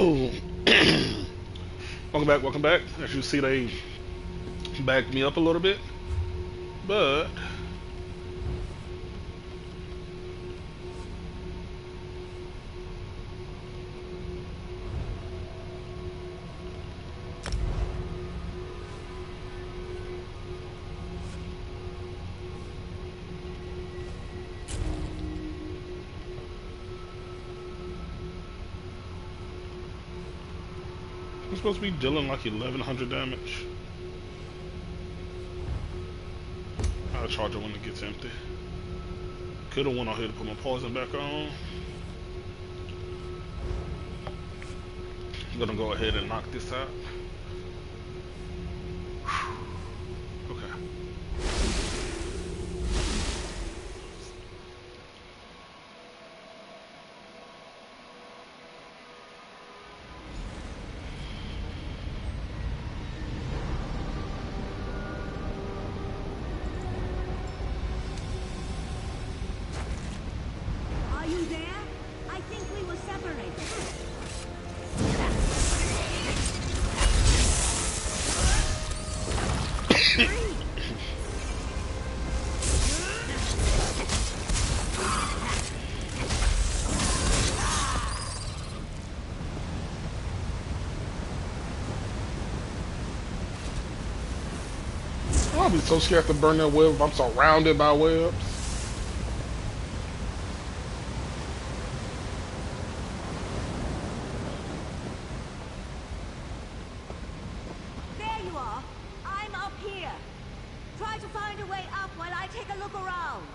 Welcome back, welcome back. As you see, they backed me up a little bit, but I'm supposed to be dealing like 1100 damage. I'll charge it when it gets empty. Could have went on here to put my poison back on. I'm gonna go ahead and knock this out. Okay. Are you there? I think we were separated. I'll be so scared to burn that web if I'm surrounded by webs. There you are. I'm up here. Try to find a way up while I take a look around.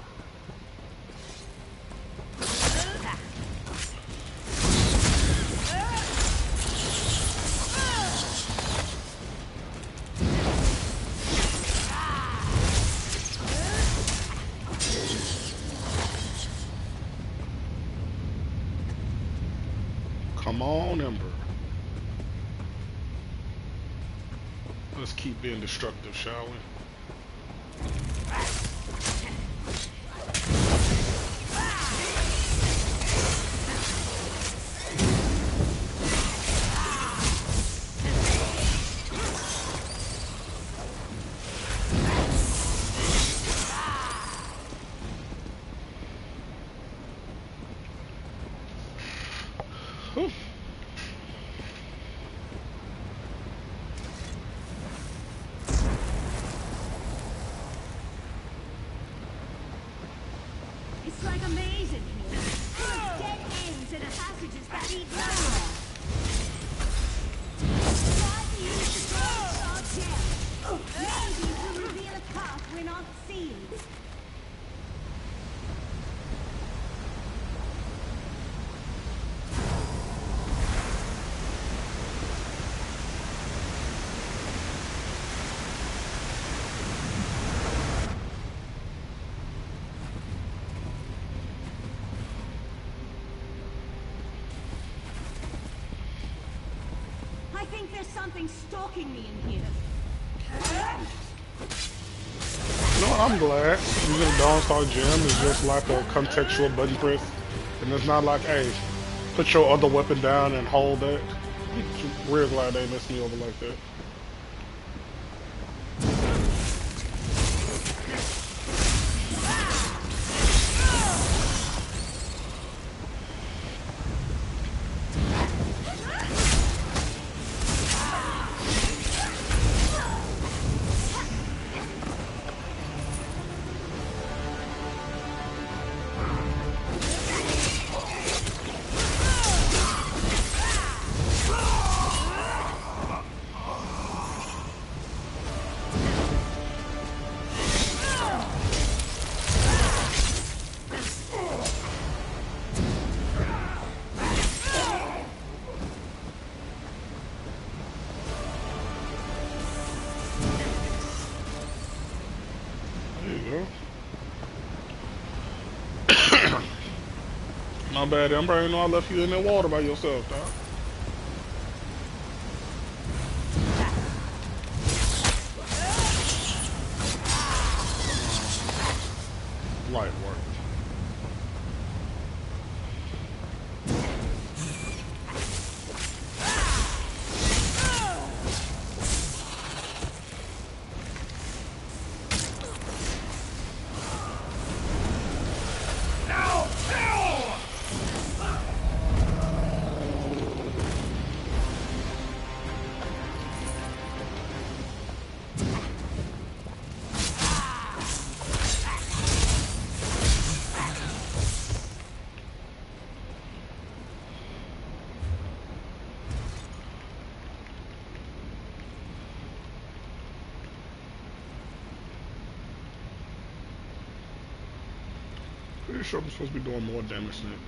Come on, Ember. Let's keep being destructive, shall we? Whew. It's like a maze in here. Full of dead ends and passages that lead nowhere. Try to use the doors out there. Maybe it will reveal a path we're not seeing. I think there's something stalking me in here. You know what? I'm glad. Using the Dawnstar Gem is just like a contextual button press. And it's not like, hey, put your other weapon down and hold that. Real glad they messed me over like that. There you go. My bad, Ember. I didn't know I left you in that water by yourself, dog. Light work. sure I'm supposed to be doing more damage than it.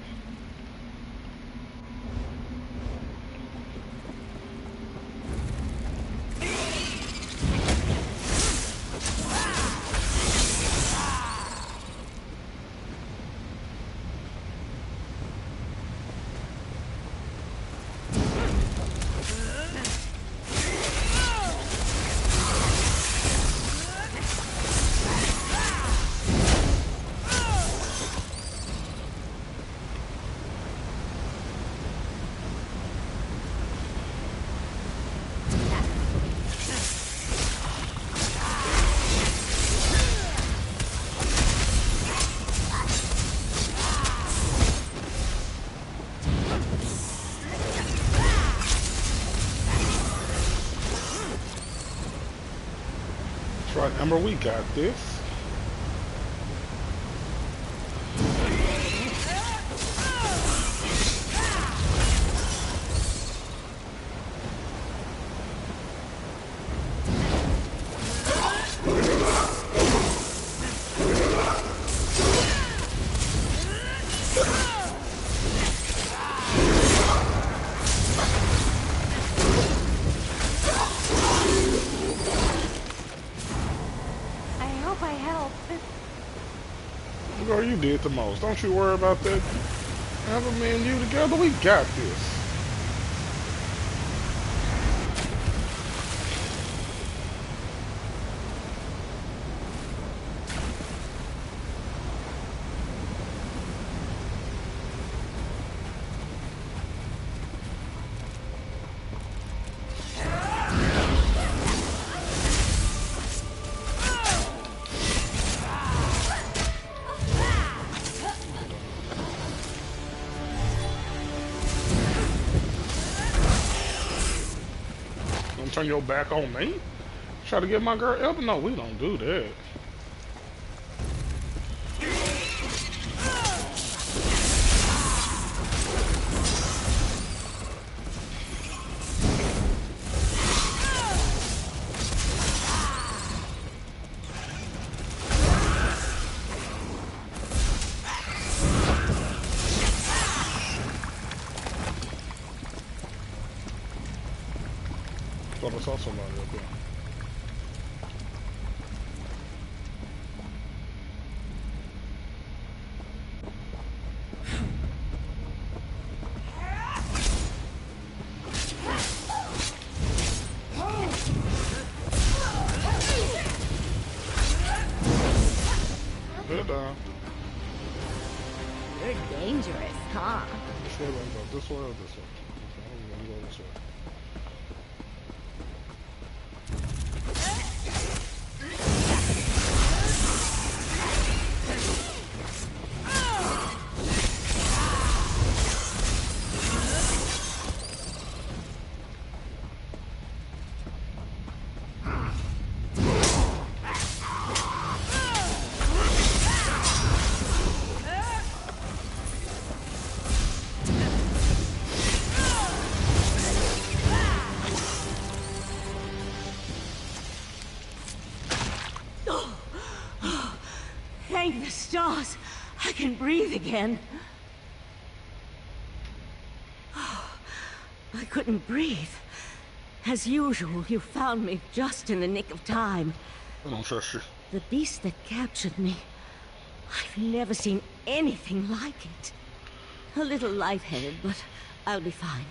That's right, Ember, we got this. Girl, you did the most. Don't you worry about that. Ember, me and you together, we got this. Don't turn your back on me. Try to get my girl Ember. No, we don't do that. Thought I saw somebody up there. Good down. You're dangerous, huh? Which way do I go? This way or this way? Okay, I'm gonna go this way. Thank the stars. I can breathe again. I couldn't breathe. As usual, you found me just in the nick of time. I don't trust you. The beast that captured me, I've never seen anything like it. A little lightheaded, but I'll be fine.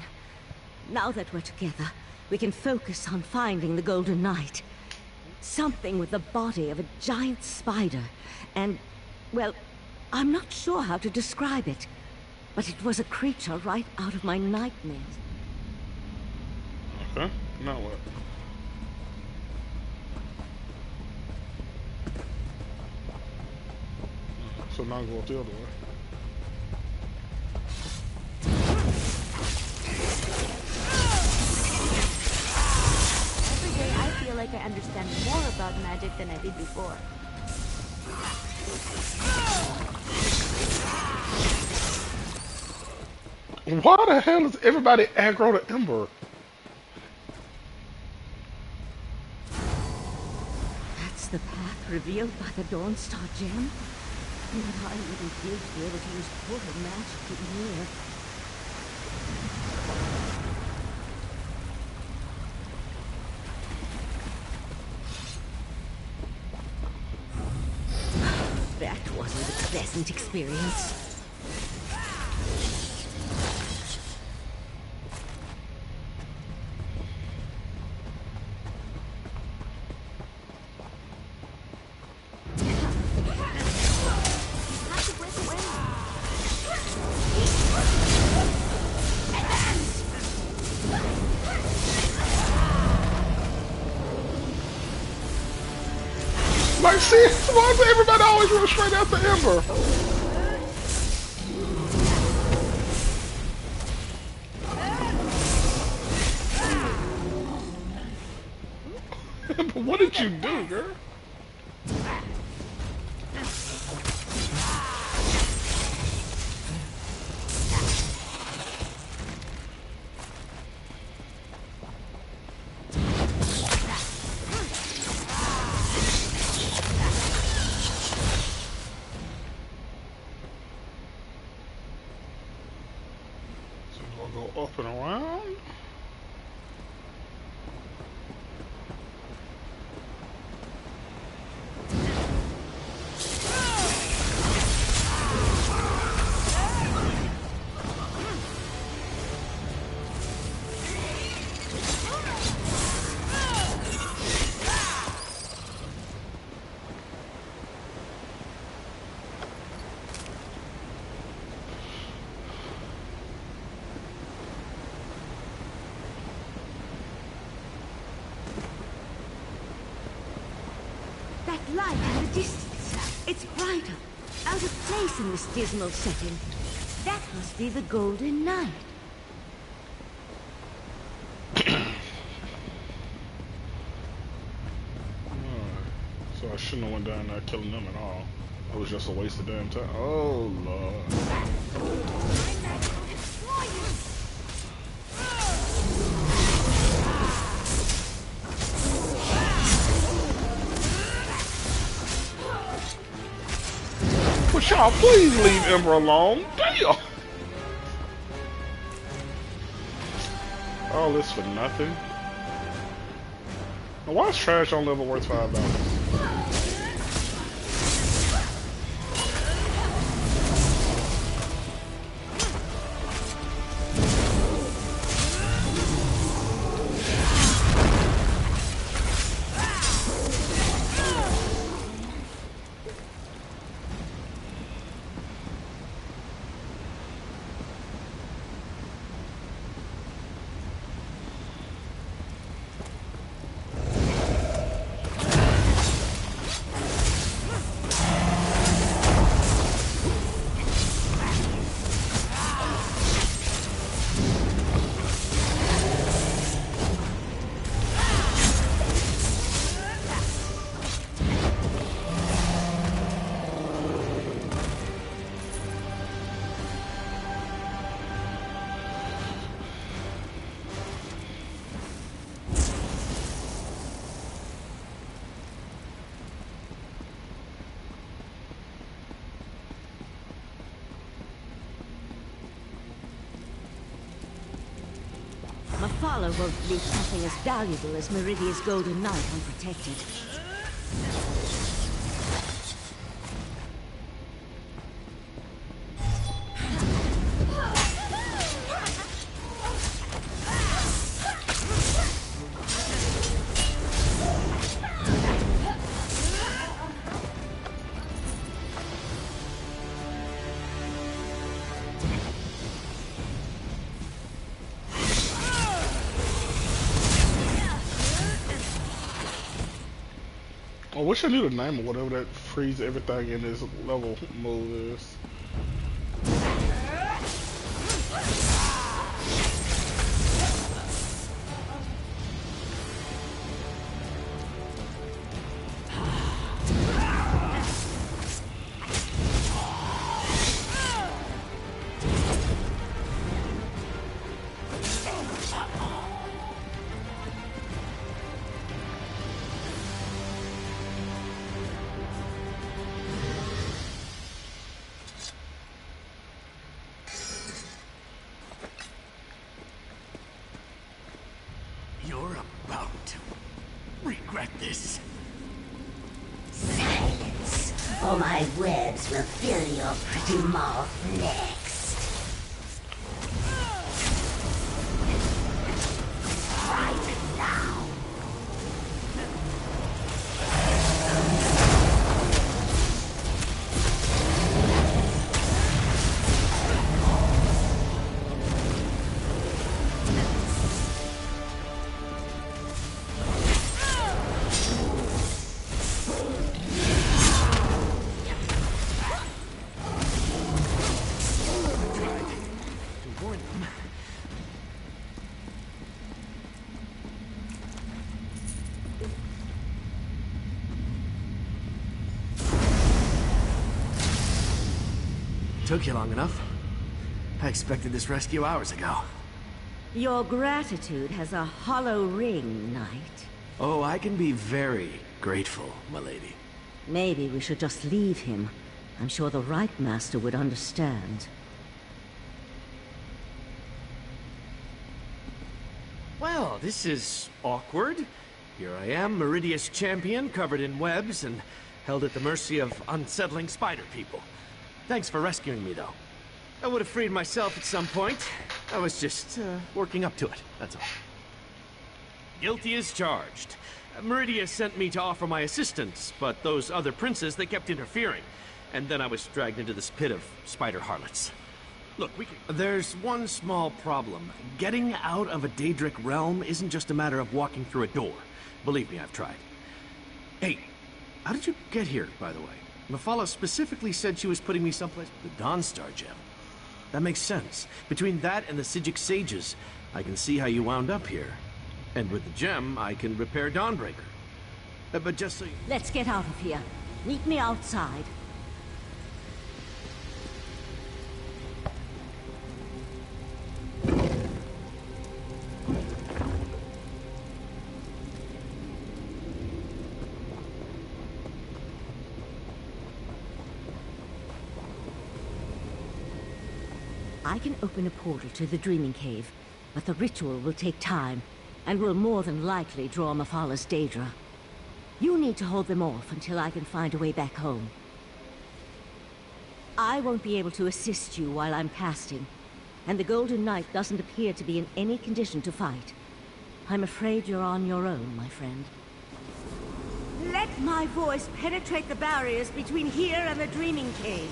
Now that we're together, we can focus on finding the Golden Knight. Something with the body of a giant spider. And, well, I'm not sure how to describe it. But it was a creature right out of my nightmares. Okay, now what? So now go the other way. Every day I feel like I understand more about magic than I did before. Why the hell is everybody aggro to Ember? That's the path revealed by the Dawnstar Gem? But I wouldn't live to be able to use portal magic in here. That wasn't a pleasant experience. Like, see, why does everybody always run straight after Ember? Ember, what did you do, girl? Go up and around. That light in the distance. It's brighter. Out of place in this dismal setting. That must be the Golden Knight. So I shouldn't have went down there killing them at all. It was just a waste of damn time. Oh, Lord. But y'all, please leave Ember alone. Damn! All this for nothing. Now, why is trash on level worth $5? Mephala won't leave something as valuable as Meridia's Golden Knight unprotected. I wish I knew the name of whatever that freeze everything in this level move is. regret this. Silence, or my webs will fill your pretty mouth next. Right now. Took you long enough. I expected this rescue hours ago. Your gratitude has a hollow ring, Knight. Oh, I can be very grateful, my lady. Maybe we should just leave him. I'm sure the right master would understand. Well, this is awkward. Here I am, Meridia's champion, covered in webs and held at the mercy of unsettling spider people. Thanks for rescuing me, though. I would have freed myself at some point. I was just, working up to it, that's all. Guilty as charged. Meridia sent me to offer my assistance, but those other princes, they kept interfering. And then I was dragged into this pit of spider harlots. Look, there's one small problem. Getting out of a Daedric realm isn't just a matter of walking through a door. Believe me, I've tried. Hey, how did you get here, by the way? Mephala specifically said she was putting me someplace. The Dawnstar gem. That makes sense. Between that and the Psijic sages, I can see how you wound up here. And with the gem, I can repair Dawnbreaker. But just so you... Let's get out of here. Meet me outside. I can open a portal to the Dreaming Cave, but the ritual will take time, and will more than likely draw Mephala's Daedra. You need to hold them off until I can find a way back home. I won't be able to assist you while I'm casting, and the Golden Knight doesn't appear to be in any condition to fight. I'm afraid you're on your own, my friend. Let my voice penetrate the barriers between here and the Dreaming Cave.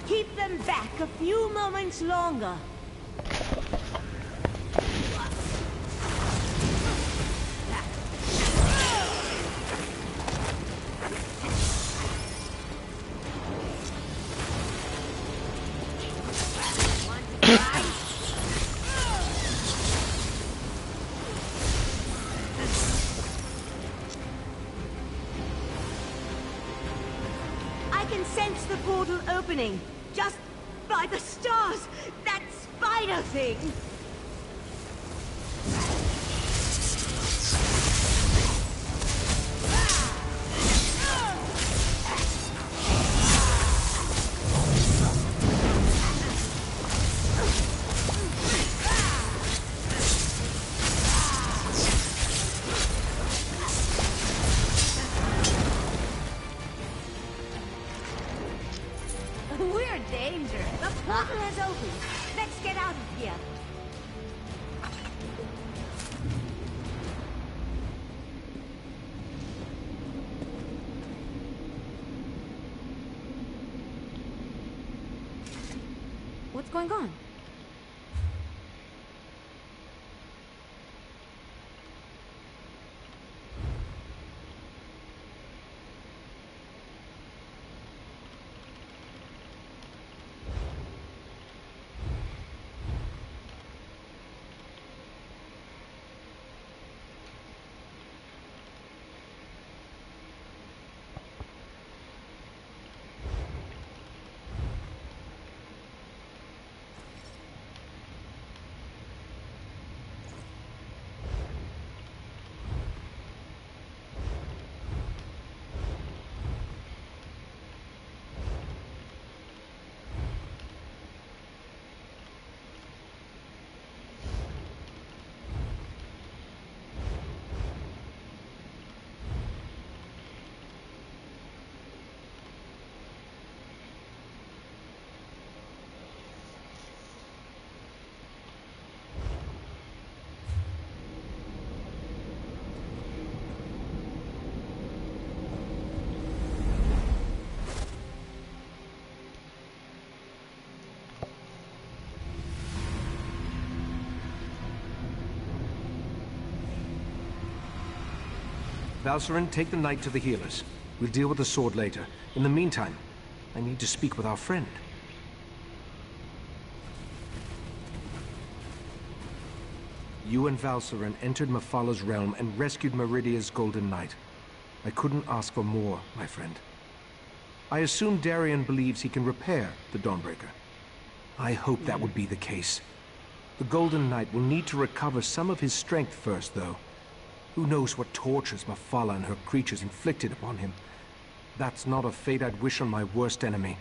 Keep them back a few moments longer. I can sense the portal opening. Just by the stars! That spider thing! We're in danger. The portal has opened. Let's get out of here. What's going on? Valcerin, take the knight to the healers. We'll deal with the sword later. In the meantime, I need to speak with our friend. You and Valcerin entered Mephala realm and rescued Meridia's Golden Knight. I couldn't ask for more, my friend. I assume Darien believes he can repair the Dawnbreaker. I hope that would be the case. The Golden Knight will need to recover some of his strength first, though. Who knows what tortures Mephala and her creatures inflicted upon him? That's not a fate I'd wish on my worst enemy.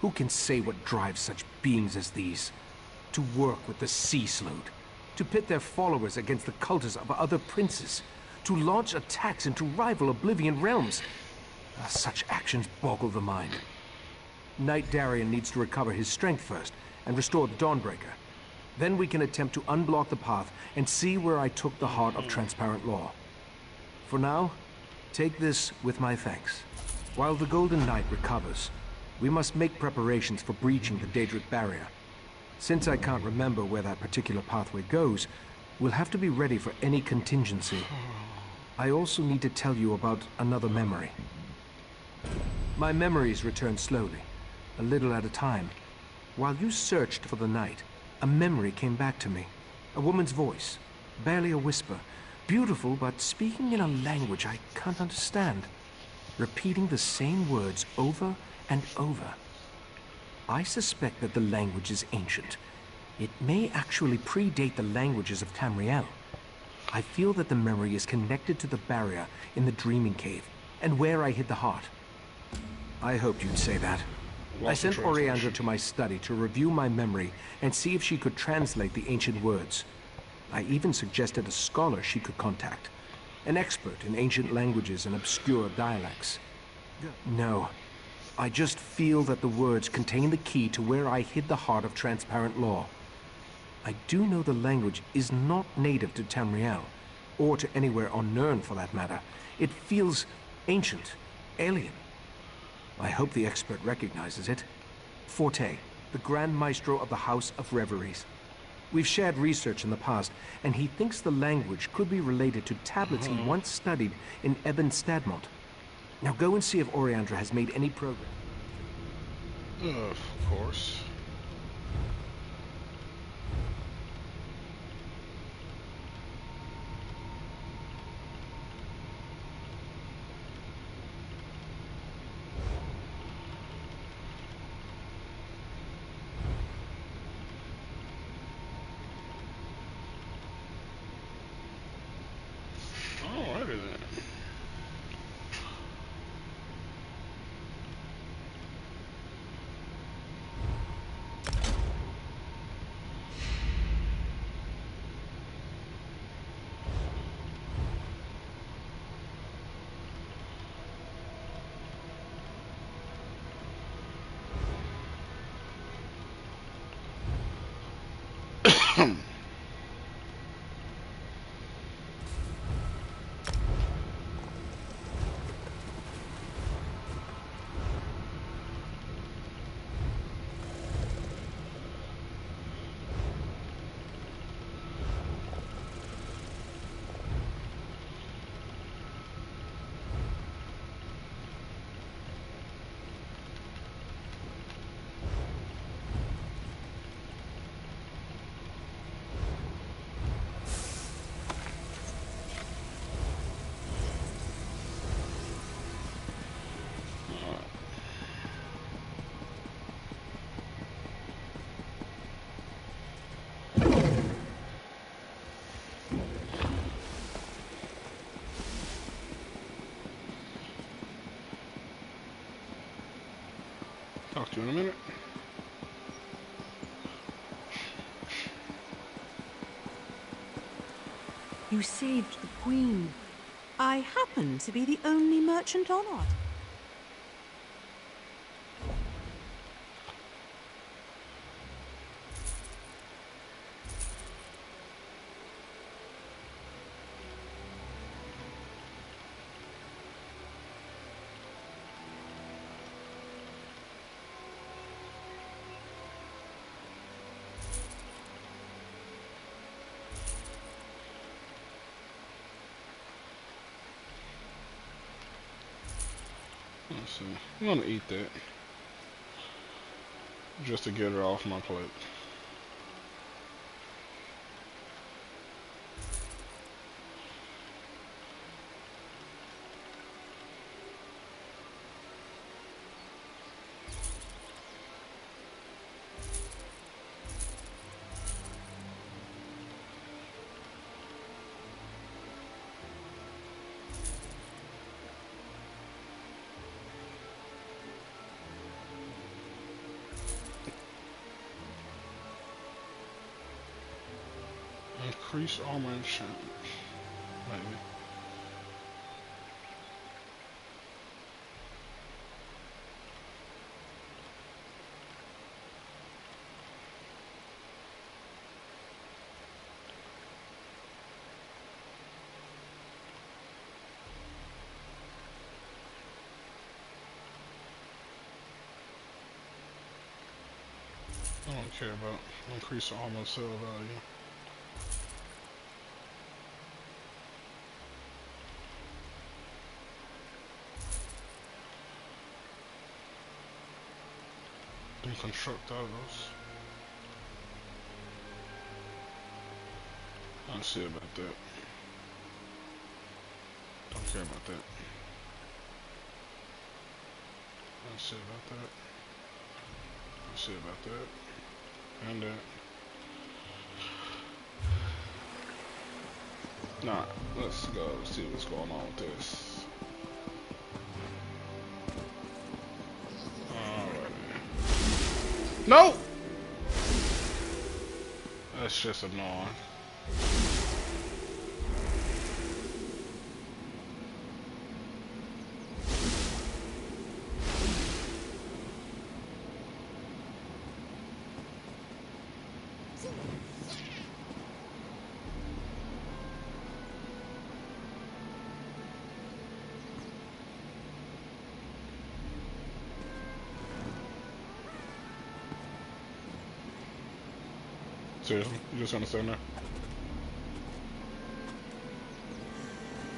Who can say what drives such beings as these? To work with the Sea Slode, to pit their followers against the cultists of other princes, to launch attacks into rival Oblivion realms. Such actions boggle the mind. Knight Darien needs to recover his strength first and restore the Dawnbreaker. Then we can attempt to unblock the path and see where I took the heart of Transparent Law. For now, take this with my thanks. While the Golden Knight recovers, we must make preparations for breaching the Daedric barrier. Since I can't remember where that particular pathway goes, we'll have to be ready for any contingency. I also need to tell you about another memory. My memories return slowly, a little at a time. While you searched for the knight, a memory came back to me. A woman's voice, barely a whisper. Beautiful, but speaking in a language I can't understand. Repeating the same words over and over. I suspect that the language is ancient. It may actually predate the languages of Tamriel. I feel that the memory is connected to the barrier in the Dreaming Cave, and where I hid the heart. I hoped you'd say that. I sent Oriandra to my study to review my memory and see if she could translate the ancient words. I even suggested a scholar she could contact, an expert in ancient languages and obscure dialects. No, I just feel that the words contain the key to where I hid the heart of Transparent Law. I do know the language is not native to Tamriel, or to anywhere on Nirn for that matter. It feels ancient, alien. I hope the expert recognizes it. Forte, the Grand Maestro of the House of Reveries. We've shared research in the past, and he thinks the language could be related to tablets he once studied in Ebon Stadmont. Now go and see if Oriandra has made any progress. Of course. Alrighty then. Talk to you in a minute. You saved the Queen. I happen to be the only merchant on it. So I'm gonna eat that just to get it off my plate. Increase armor and challenge. Maybe. I don't care about increase armor sale value. Construct those. I don't see about that. Don't care about that. I don't see about that. I don't see about that. And that. Nah, let's go see what's going on with this. No! That's just annoying. Seriously? You just gonna stand there?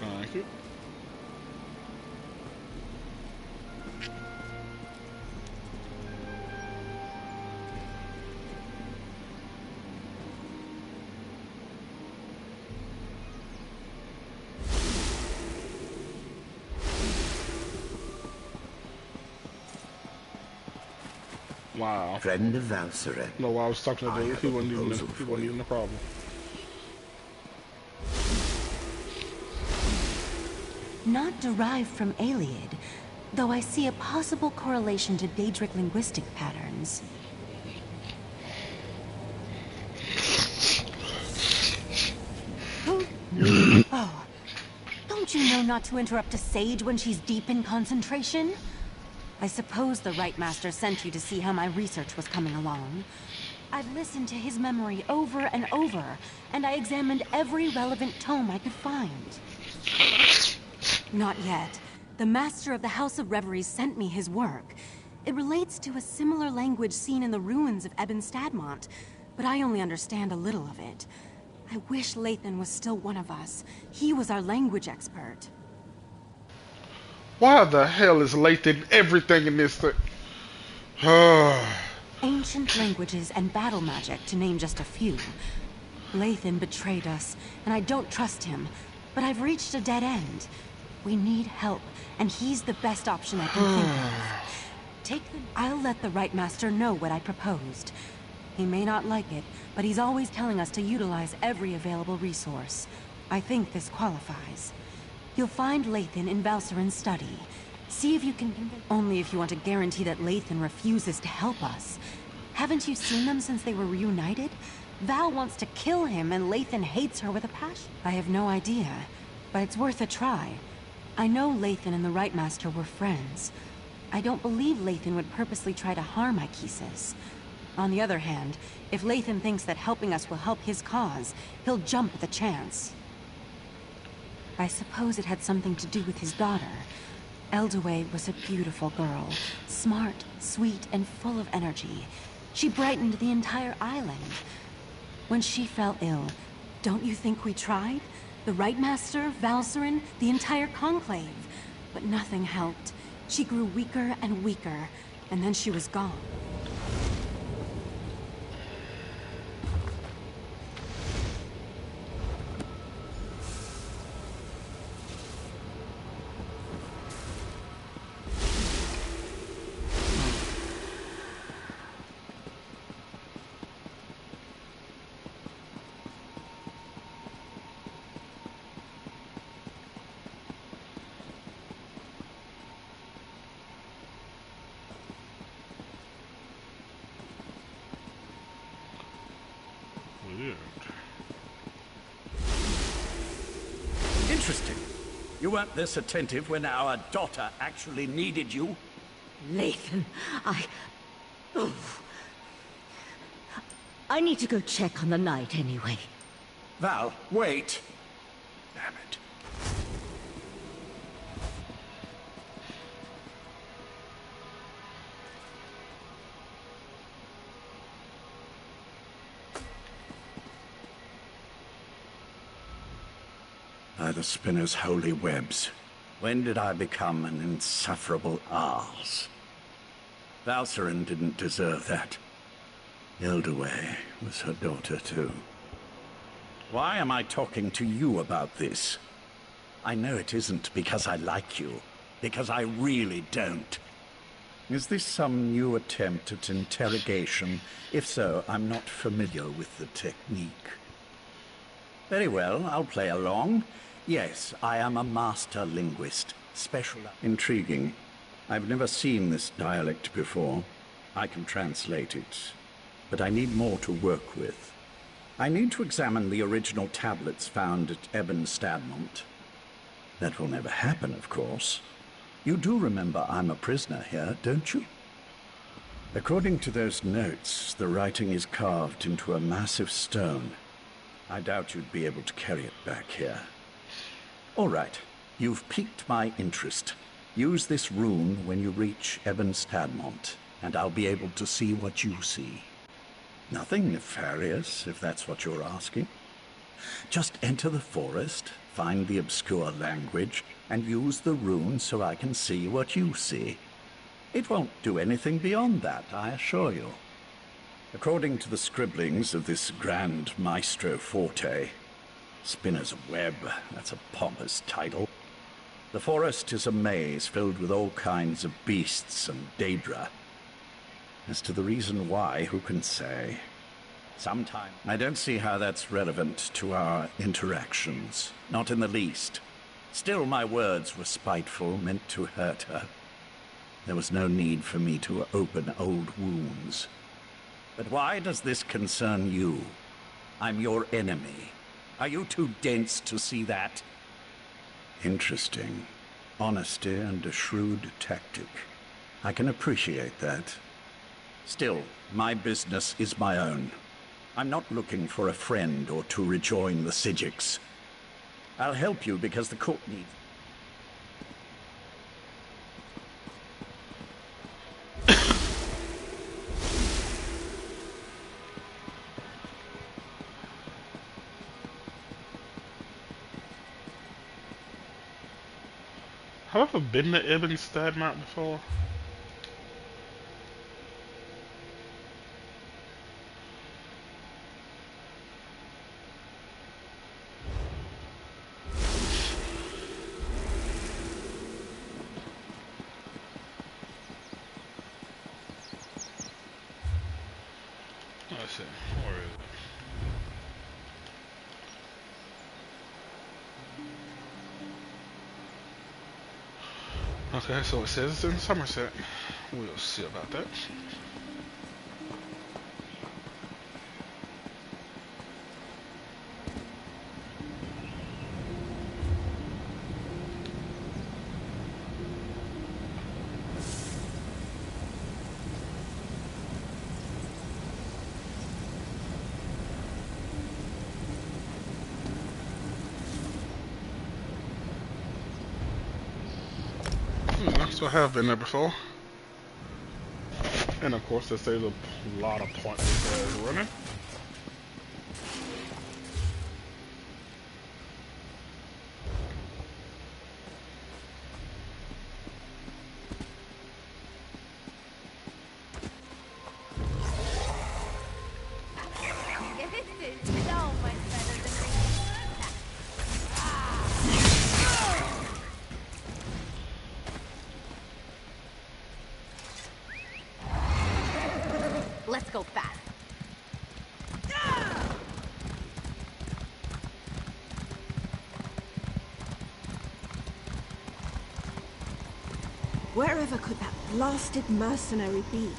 Thank you. Wow. Friend of Valseren. No, while I was talking to the dude, he wasn't even the problem. Not derived from Ayleid, though I see a possible correlation to Daedric linguistic patterns. Oh, don't you know not to interrupt a sage when she's deep in concentration? I suppose the Rite Master sent you to see how my research was coming along. I've listened to his memory over and over, and I examined every relevant tome I could find. Not yet. The Master of the House of Reveries sent me his work. It relates to a similar language seen in the ruins of Ebon Stadmont, but I only understand a little of it. I wish Lathan was still one of us. He was our language expert. Why the hell is Lathan everything in this thing? Ancient languages and battle magic, to name just a few. Lathan betrayed us, and I don't trust him, but I've reached a dead end. We need help, and he's the best option I can think of. I'll let the Rite Master know what I proposed. He may not like it, but he's always telling us to utilize every available resource. I think this qualifies. You'll find Lathan in Valseren's study. See if you can convince... Only if you want to guarantee that Lathan refuses to help us. Haven't you seen them since they were reunited? Val wants to kill him, and Lathan hates her with a passion. I have no idea, but it's worth a try. I know Lathan and the Rite Master were friends. I don't believe Lathan would purposely try to harm Ikesis. On the other hand, if Lathan thinks that helping us will help his cause, he'll jump at the chance. I suppose it had something to do with his daughter. Eldaway was a beautiful girl, smart, sweet, and full of energy. She brightened the entire island. When she fell ill, don't you think we tried? The Rite Master, Valseren, the entire Conclave. But nothing helped. She grew weaker and weaker, and then she was gone. Weird. Interesting. You weren't this attentive when our daughter actually needed you. Lathan, Oh. I need to go check on the night anyway. Val, wait. Damn it. By the spinner's holy webs. When did I become an insufferable arse? Valcerin didn't deserve that. Ildaway was her daughter too. Why am I talking to you about this? I know it isn't because I like you, because I really don't. Is this some new attempt at interrogation? If so, I'm not familiar with the technique. Very well, I'll play along. Yes, I am a master linguist. Intriguing. I've never seen this dialect before. I can translate it, but I need more to work with. I need to examine the original tablets found at Ebon Stadmont. That will never happen, of course. You do remember I'm a prisoner here, don't you? According to those notes, the writing is carved into a massive stone. I doubt you'd be able to carry it back here. All right, you've piqued my interest. Use this rune when you reach Ebon Stadmont, and I'll be able to see what you see. Nothing nefarious, if that's what you're asking. Just enter the forest, find the obscure language, and use the rune so I can see what you see. It won't do anything beyond that, I assure you. According to the scribblings of this Grand Maestro Forte, Spinner's Web, that's a pompous title. The forest is a maze filled with all kinds of beasts and Daedra. As to the reason why, who can say? Sometime. I don't see how that's relevant to our interactions. Not in the least. Still, my words were spiteful, meant to hurt her. There was no need for me to open old wounds. But why does this concern you? I'm your enemy. Are you too dense to see that? Interesting. Honesty and a shrewd tactic. I can appreciate that. Still, my business is my own. I'm not looking for a friend or to rejoin the Psijics. I'll help you because the court needs... Have I ever been to Ebon Stadmont before? Let's see. Where is it? Okay, so it says it's in Somerset. We'll see about that. So I have been there before. And of course, this saves a lot of points for running. Let's go fast. Wherever could that blasted mercenary be?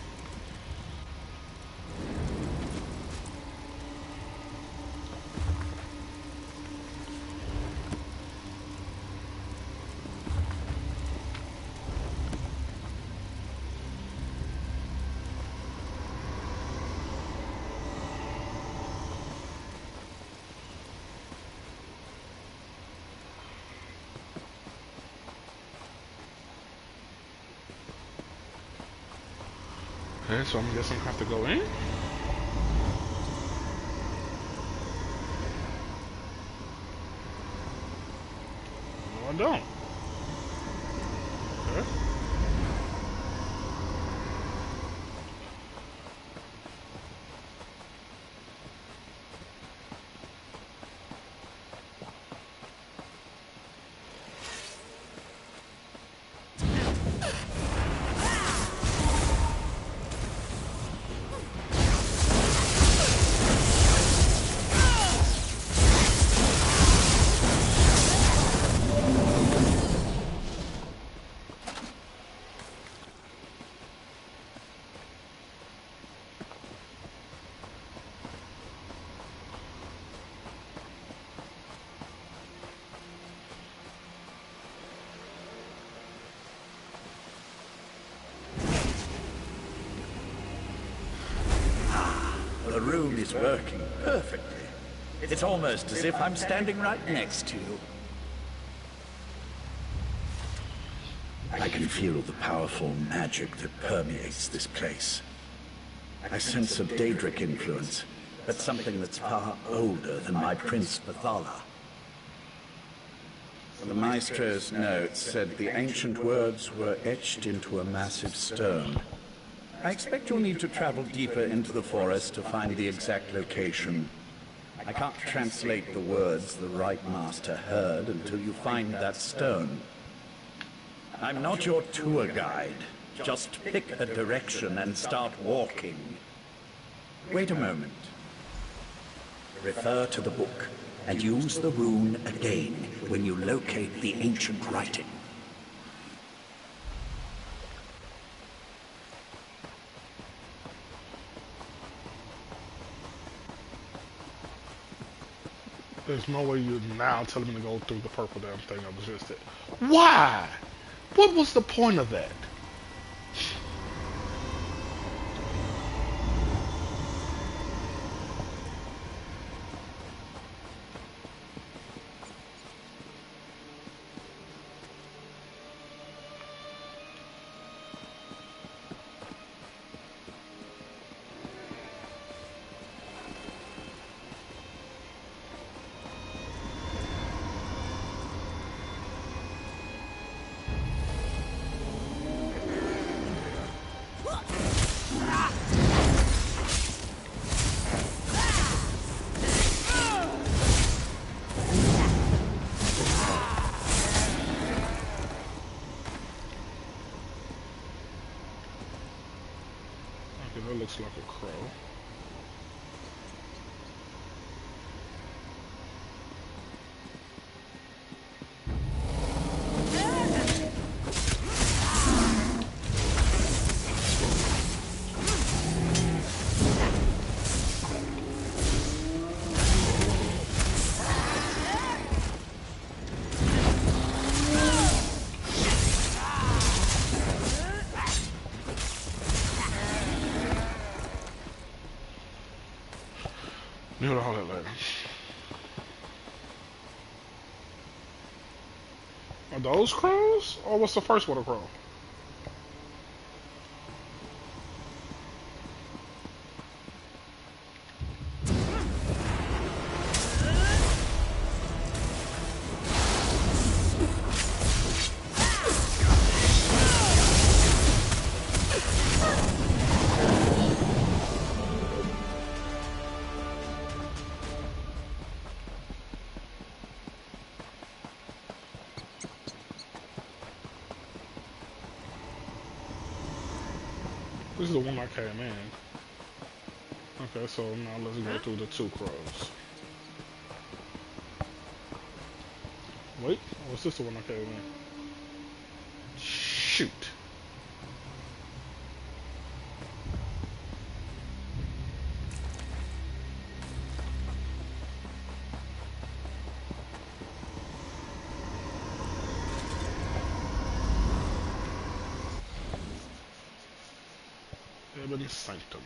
Okay, so I'm guessing I have to go in? No, I don't. Okay. The room is working perfectly. It's almost as if I'm standing right next to you. I can feel the powerful magic that permeates this place. I sense a Daedric influence, but something that's far older than my Prince Bathala. The Maestro's notes said the ancient words were etched into a massive stone. I expect you'll need to travel deeper into the forest to find the exact location. I can't translate the words the Right Master heard until you find that stone. I'm not your tour guide. Just pick a direction and start walking. Wait a moment. Refer to the book and use the rune again when you locate the ancient writing. There's no way you're now telling me to go through the purple damn thing I was just at. Why? What was the point of that? Okay, that looks like a crow. Knew all that later. Are those crows? Or what's the first one a crow? This is the one I came in. Okay, so now let's go through the two crows. Wait, what's this the one I came in? Shoot. Ebony Sanctum.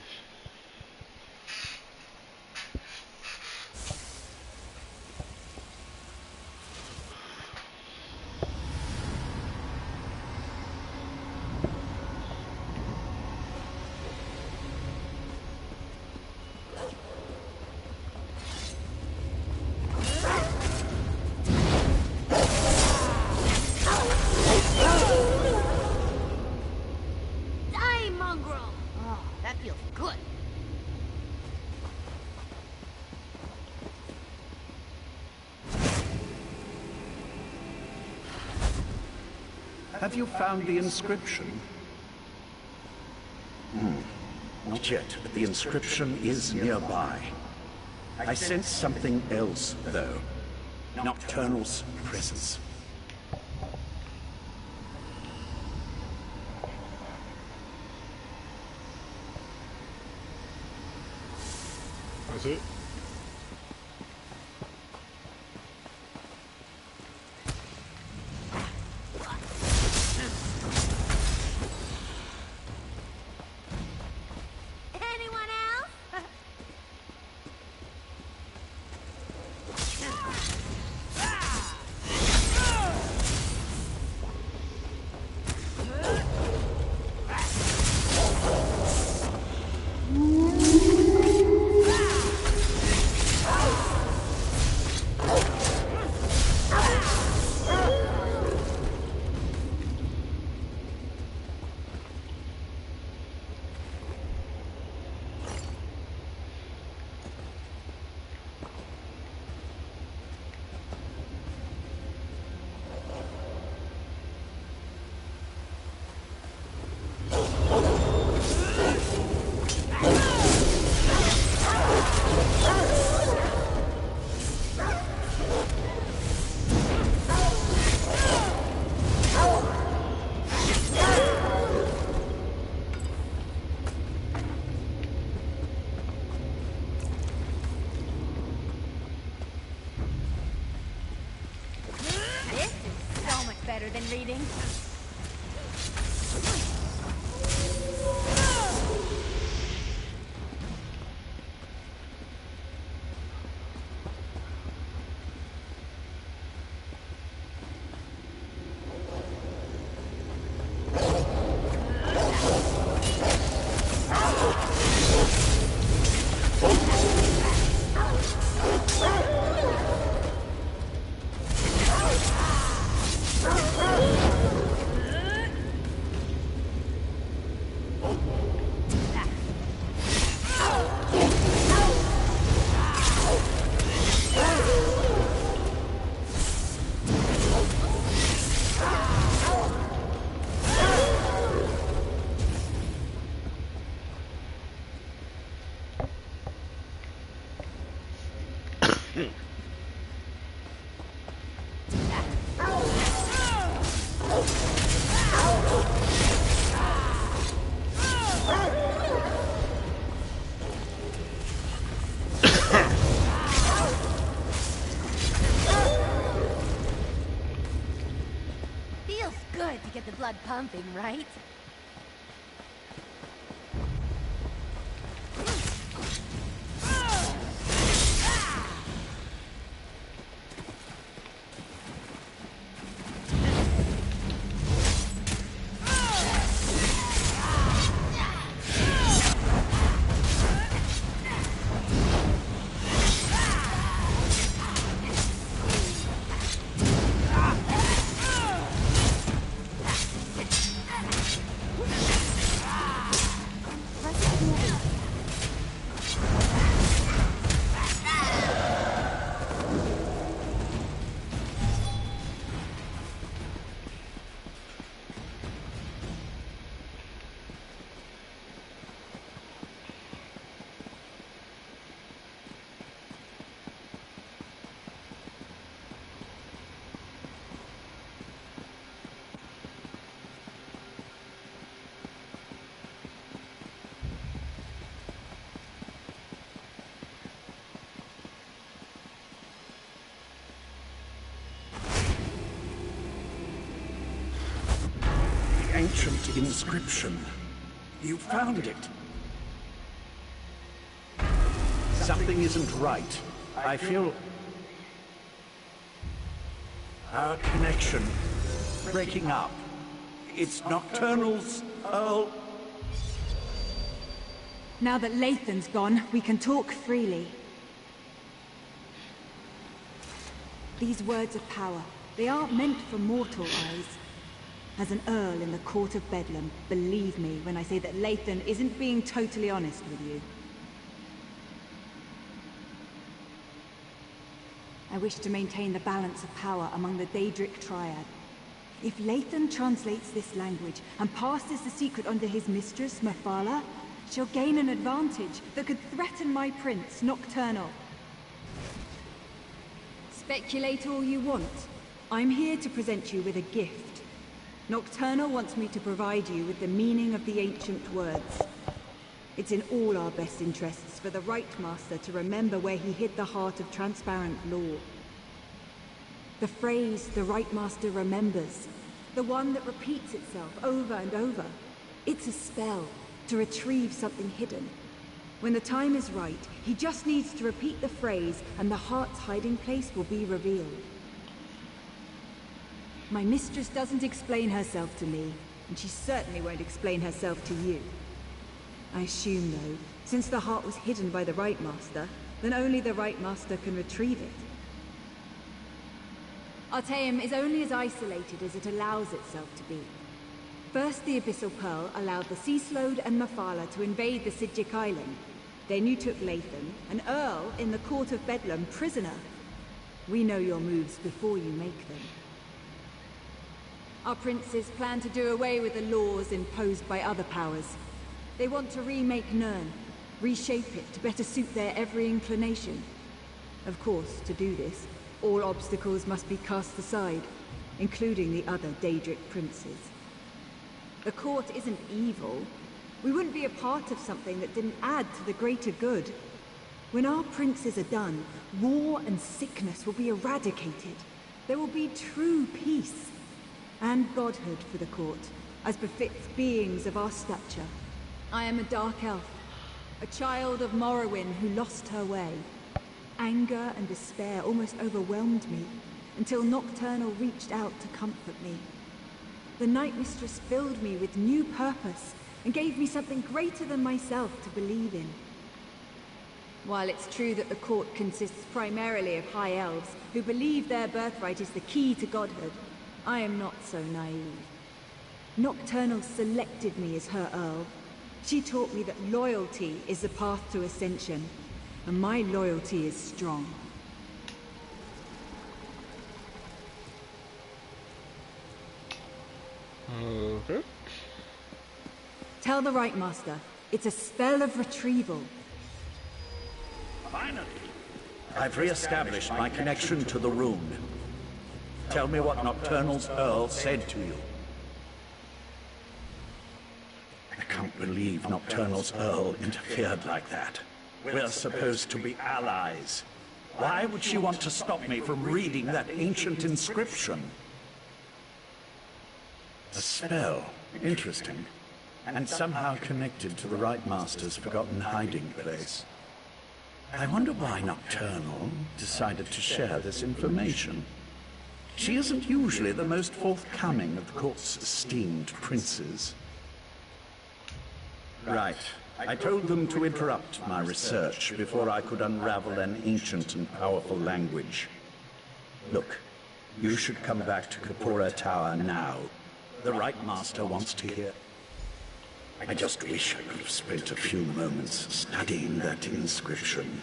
Die, mongrel! Oh, that feels good. Have you found the inscription? Not yet, but the inscription is nearby. I sense something else, though. Nocturnal's presence. That's it. Anyone else? This is so much better than reading. Feels good to get the blood pumping, right? ancient inscription. You found it. Something isn't right. I feel... our connection breaking up. It's Nocturnal's Earl... Now that Lathan's gone, we can talk freely. These words of power, they aren't meant for mortal eyes. As an Earl in the Court of Bedlam, believe me when I say that Lathan isn't being totally honest with you. I wish to maintain the balance of power among the Daedric Triad. If Lathan translates this language and passes the secret on to his mistress, Mephala, she'll gain an advantage that could threaten my prince, Nocturnal. Speculate all you want. I'm here to present you with a gift. Nocturnal wants me to provide you with the meaning of the ancient words. It's in all our best interests for the Rite Master to remember where he hid the heart of transparent law. The phrase, the Rite Master remembers, the one that repeats itself over and over. It's a spell to retrieve something hidden. When the time is right, he just needs to repeat the phrase and the heart's hiding place will be revealed. My mistress doesn't explain herself to me, and she certainly won't explain herself to you. I assume, though, since the heart was hidden by the Rite Master, then only the Rite Master can retrieve it. Artaeum is only as isolated as it allows itself to be. First, the Abyssal Pearl allowed the Sea Slode and Mephala to invade the Sidgic Island. Then you took Lathan, an Earl in the Court of Bedlam, prisoner. We know your moves before you make them. Our princes plan to do away with the laws imposed by other powers. They want to remake Nirn, reshape it to better suit their every inclination. Of course, to do this, all obstacles must be cast aside, including the other Daedric princes. The court isn't evil. We wouldn't be a part of something that didn't add to the greater good. When our princes are done, war and sickness will be eradicated. There will be true peace and godhood for the court, as befits beings of our stature. I am a dark elf, a child of Morrowind who lost her way. Anger and despair almost overwhelmed me, until Nocturnal reached out to comfort me. The Night Mistress filled me with new purpose, and gave me something greater than myself to believe in. While it's true that the court consists primarily of High Elves, who believe their birthright is the key to godhood, I am not so naive. Nocturnal selected me as her Earl. She taught me that loyalty is the path to ascension, and my loyalty is strong. Okay. Tell the Rite Master, it's a spell of retrieval. Finally! I've re-established my connection to the rune. Tell me what Nocturnal's Earl said to you. I can't believe Nocturnal's Earl interfered like that. We're supposed to be allies. Why would she want to stop me from reading that ancient inscription? A spell. Interesting. And somehow connected to the Rite Master's forgotten hiding place. I wonder why Nocturnal decided to share this information. She isn't usually the most forthcoming of the court's esteemed princes. Right. I told them to interrupt my research before I could unravel an ancient and powerful language. Look, you should come back to Kapora Tower now. The Rite Master wants to hear. I just wish I could have spent a few moments studying that inscription.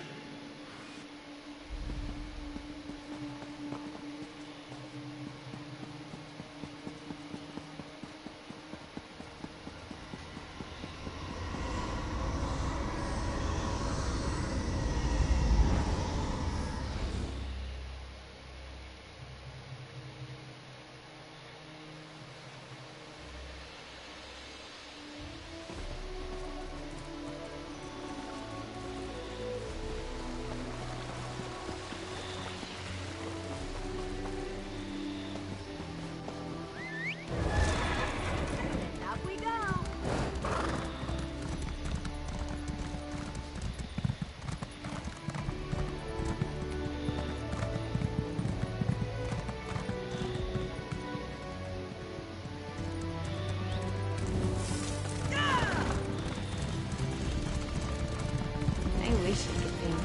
Josephine.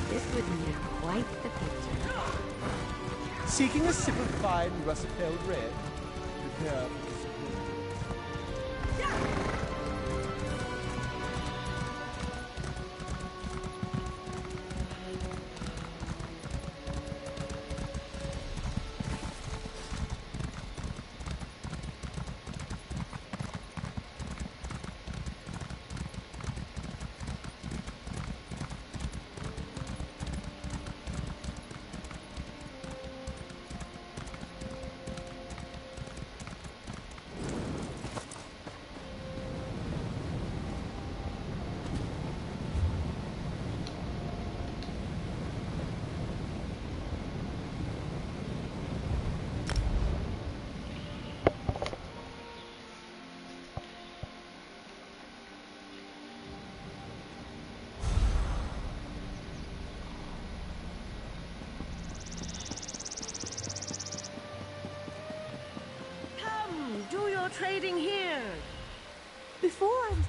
This would make quite the picture. Seeking a sip of fine russet-pale red? Prepare for disappointment. Trading here. Before I was...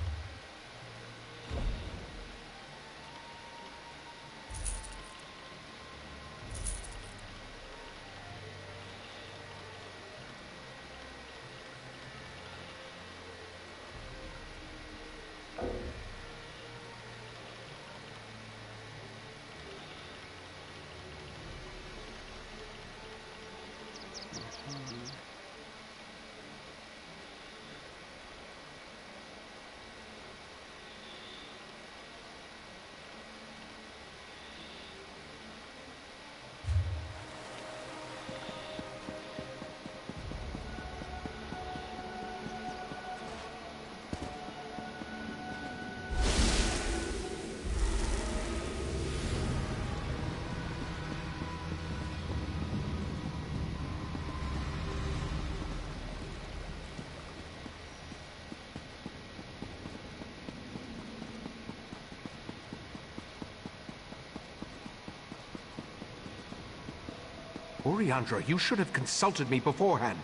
Oriandra, you should have consulted me beforehand.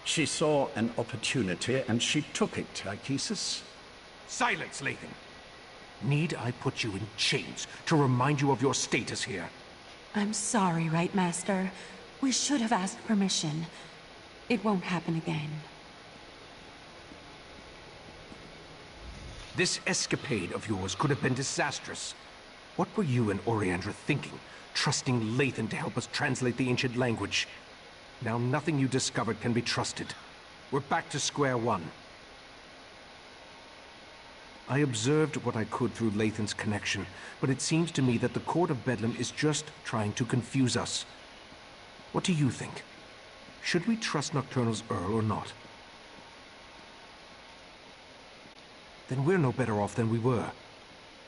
She saw an opportunity and she took it, Tychesis. Silence, Lathan. Need I put you in chains to remind you of your status here? I'm sorry, Right Master. We should have asked permission. It won't happen again. This escapade of yours could have been disastrous. What were you and Oriandra thinking, trusting Lathan to help us translate the ancient language? Now nothing you discovered can be trusted. We're back to square one. I observed what I could through Lathan's connection, but it seems to me that the Court of Bedlam is just trying to confuse us. What do you think? Should we trust Nocturnal's Earl or not? Then we're no better off than we were.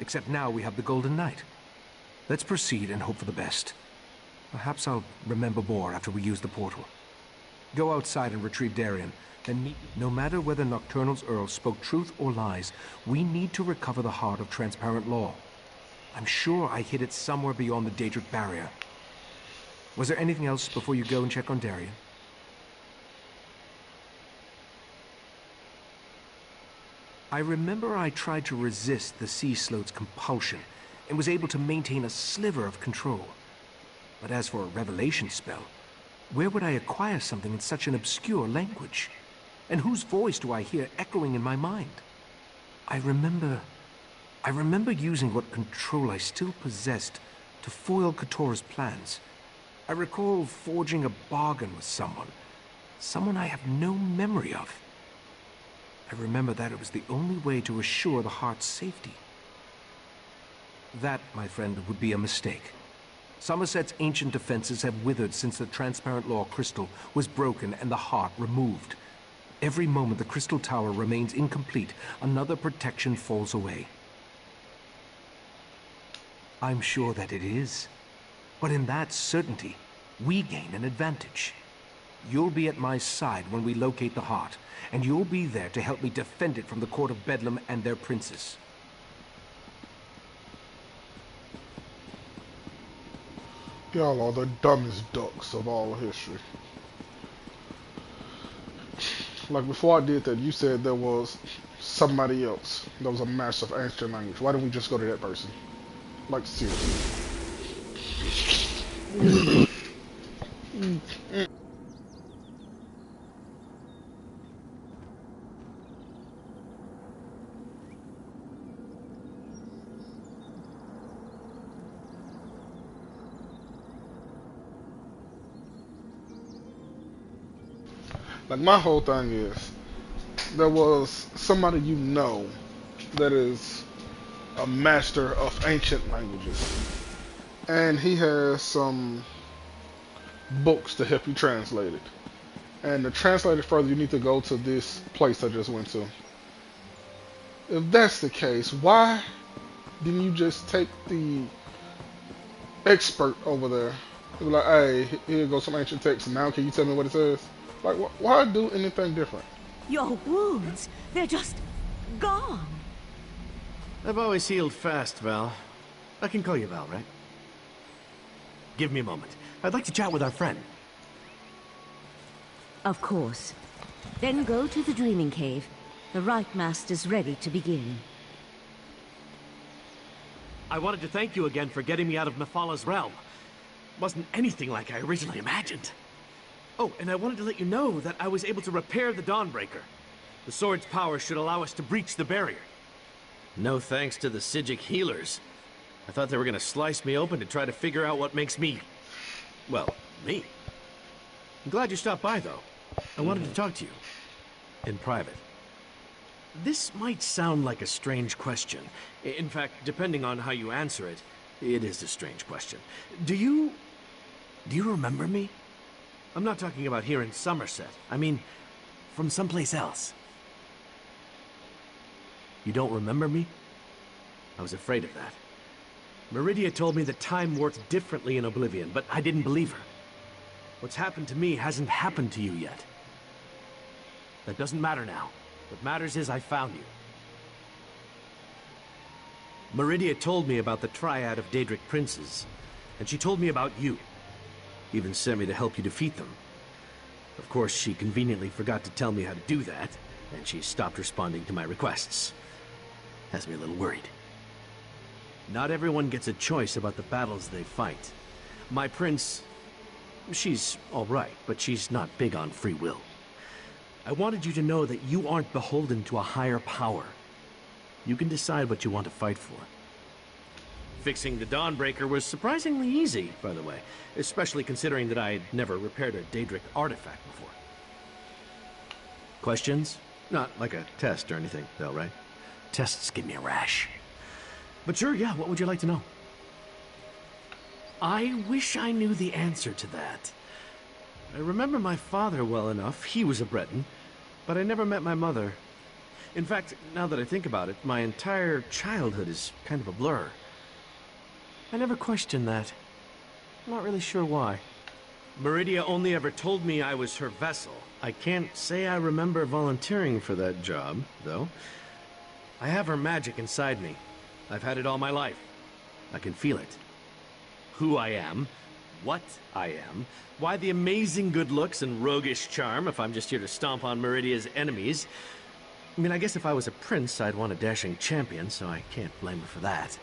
Except now we have the Golden Knight. Let's proceed and hope for the best. Perhaps I'll remember more after we use the portal. Go outside and retrieve Darien, then meet... No matter whether Nocturnal's Earl spoke truth or lies, we need to recover the heart of Transparent Law. I'm sure I hid it somewhere beyond the Daedric barrier. Was there anything else before you go and check on Darien? I remember I tried to resist the Sea Sloat's compulsion and was able to maintain a sliver of control. But as for a revelation spell, where would I acquire something in such an obscure language? And whose voice do I hear echoing in my mind? I remember using what control I still possessed to foil Katora's plans. I recall forging a bargain with someone I have no memory of. I remember that it was the only way to assure the heart's safety. That, my friend, would be a mistake. Somerset's ancient defenses have withered since the Transparent Law crystal was broken and the heart removed. Every moment the crystal tower remains incomplete, another protection falls away. I'm sure that it is. But in that certainty, we gain an advantage. You'll be at my side when we locate the heart, and you'll be there to help me defend it from the Court of Bedlam and their princes. Y'all are the dumbest ducks of all history. Like, before I did that, you said there was somebody else that was a master of ancient language. Why didn't we just go to that person? Like, seriously. Like, my whole thing is, there was somebody you know that is a master of ancient languages, and he has some books to help you translate it. And to translate it further, you need to go to this place I just went to. If that's the case, why didn't you just take the expert over there and be like, hey, here goes some ancient text, and now can you tell me what it says? Like, why do anything different? Your wounds, they're just gone. I've always healed fast, Val. I can call you Val, right? Give me a moment. I'd like to chat with our friend. Of course. Then go to the Dreaming Cave. The Rite Master's ready to begin. I wanted to thank you again for getting me out of Mephalah's realm. Wasn't anything like I originally imagined. Oh, and I wanted to let you know that I was able to repair the Dawnbreaker. The sword's power should allow us to breach the barrier. No thanks to the Psijic healers. I thought they were gonna slice me open to try to figure out what makes me... well, me. I'm glad you stopped by, though. I wanted to talk to you. In private. This might sound like a strange question. In fact, depending on how you answer it, it is a strange question. Do you remember me? I'm not talking about here in Somerset. I mean, from someplace else. You don't remember me? I was afraid of that. Meridia told me that time works differently in Oblivion, but I didn't believe her. What's happened to me hasn't happened to you yet. That doesn't matter now. What matters is I found you. Meridia told me about the triad of Daedric princes, and she told me about you. Even sent me to help you defeat them. Of course, she conveniently forgot to tell me how to do that, and she stopped responding to my requests. Has me a little worried. Not everyone gets a choice about the battles they fight. My prince... she's alright, but she's not big on free will. I wanted you to know that you aren't beholden to a higher power. You can decide what you want to fight for. Fixing the Dawnbreaker was surprisingly easy, by the way, especially considering that I'd never repaired a Daedric artifact before. Questions? Not like a test or anything, though, right? Tests give me a rash. But sure, yeah, what would you like to know? I wish I knew the answer to that. I remember my father well enough. He was a Breton, but I never met my mother. In fact, now that I think about it, my entire childhood is kind of a blur. I never questioned that. I'm not really sure why. Meridia only ever told me I was her vessel. I can't say I remember volunteering for that job, though. I have her magic inside me. I've had it all my life. I can feel it. Who I am, what I am, why the amazing good looks and roguish charm if I'm just here to stomp on Meridia's enemies. I mean, I guess if I was a prince, I'd want a dashing champion, so I can't blame her for that.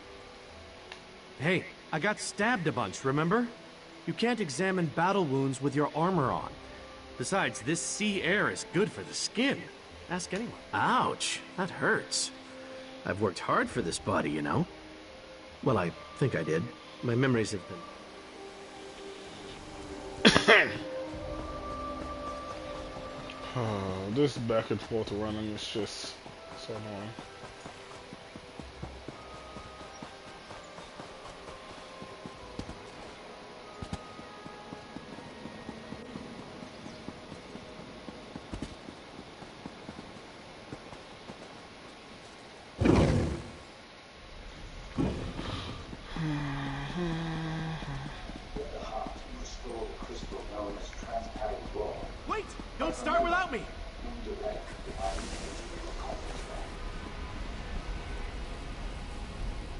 Hey, I got stabbed a bunch, remember? You can't examine battle wounds with your armor on. Besides, this sea air is good for the skin. Ask anyone. Ouch, that hurts. I've worked hard for this body, you know. Well, I think I did. My memories have been... This back and forth running is just so annoying. Wait! Don't start without me!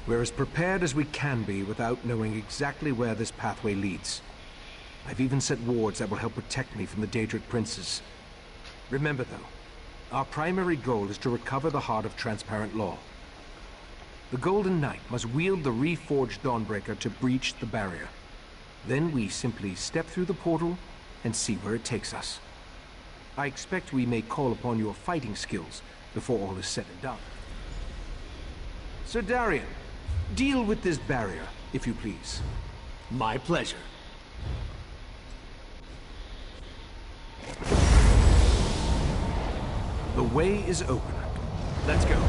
We're as prepared as we can be without knowing exactly where this pathway leads. I've even sent wards that will help protect me from the Daedric princes. Remember, though, our primary goal is to recover the Heart of Transparent Law. The Golden Knight must wield the reforged Dawnbreaker to breach the barrier. Then we simply step through the portal and see where it takes us. I expect we may call upon your fighting skills before all is said and done. Sir Darian, deal with this barrier, if you please. My pleasure. The way is open. Let's go.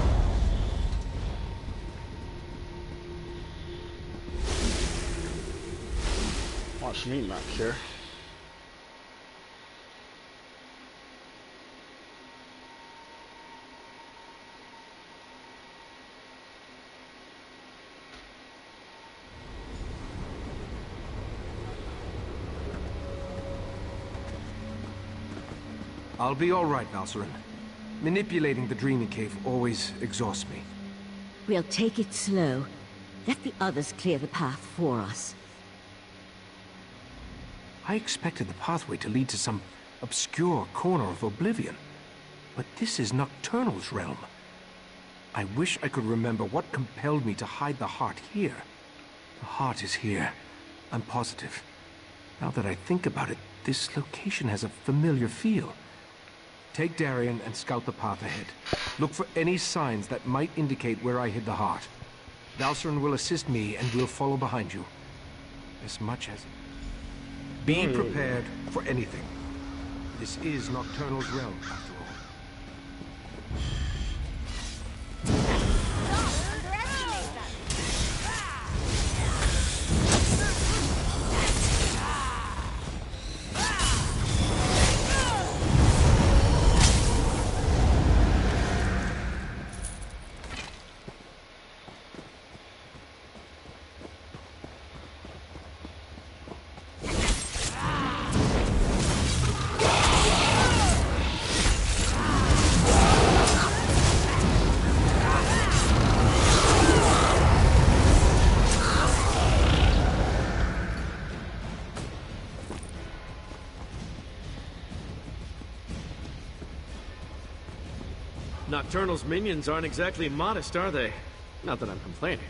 Watch me not care. I'll be all right, Valcerin. Manipulating the Dreaming Cave always exhausts me. We'll take it slow. Let the others clear the path for us. I expected the pathway to lead to some obscure corner of Oblivion. But this is Nocturnal's realm. I wish I could remember what compelled me to hide the heart here. The heart is here. I'm positive. Now that I think about it, this location has a familiar feel. Take Darian and scout the path ahead. Look for any signs that might indicate where I hid the heart. Valcerin will assist me and we'll follow behind you. As much as... Be prepared for anything. This is Nocturnal's realm, after all. Nocturnal's minions aren't exactly modest, are they? Not that I'm complaining.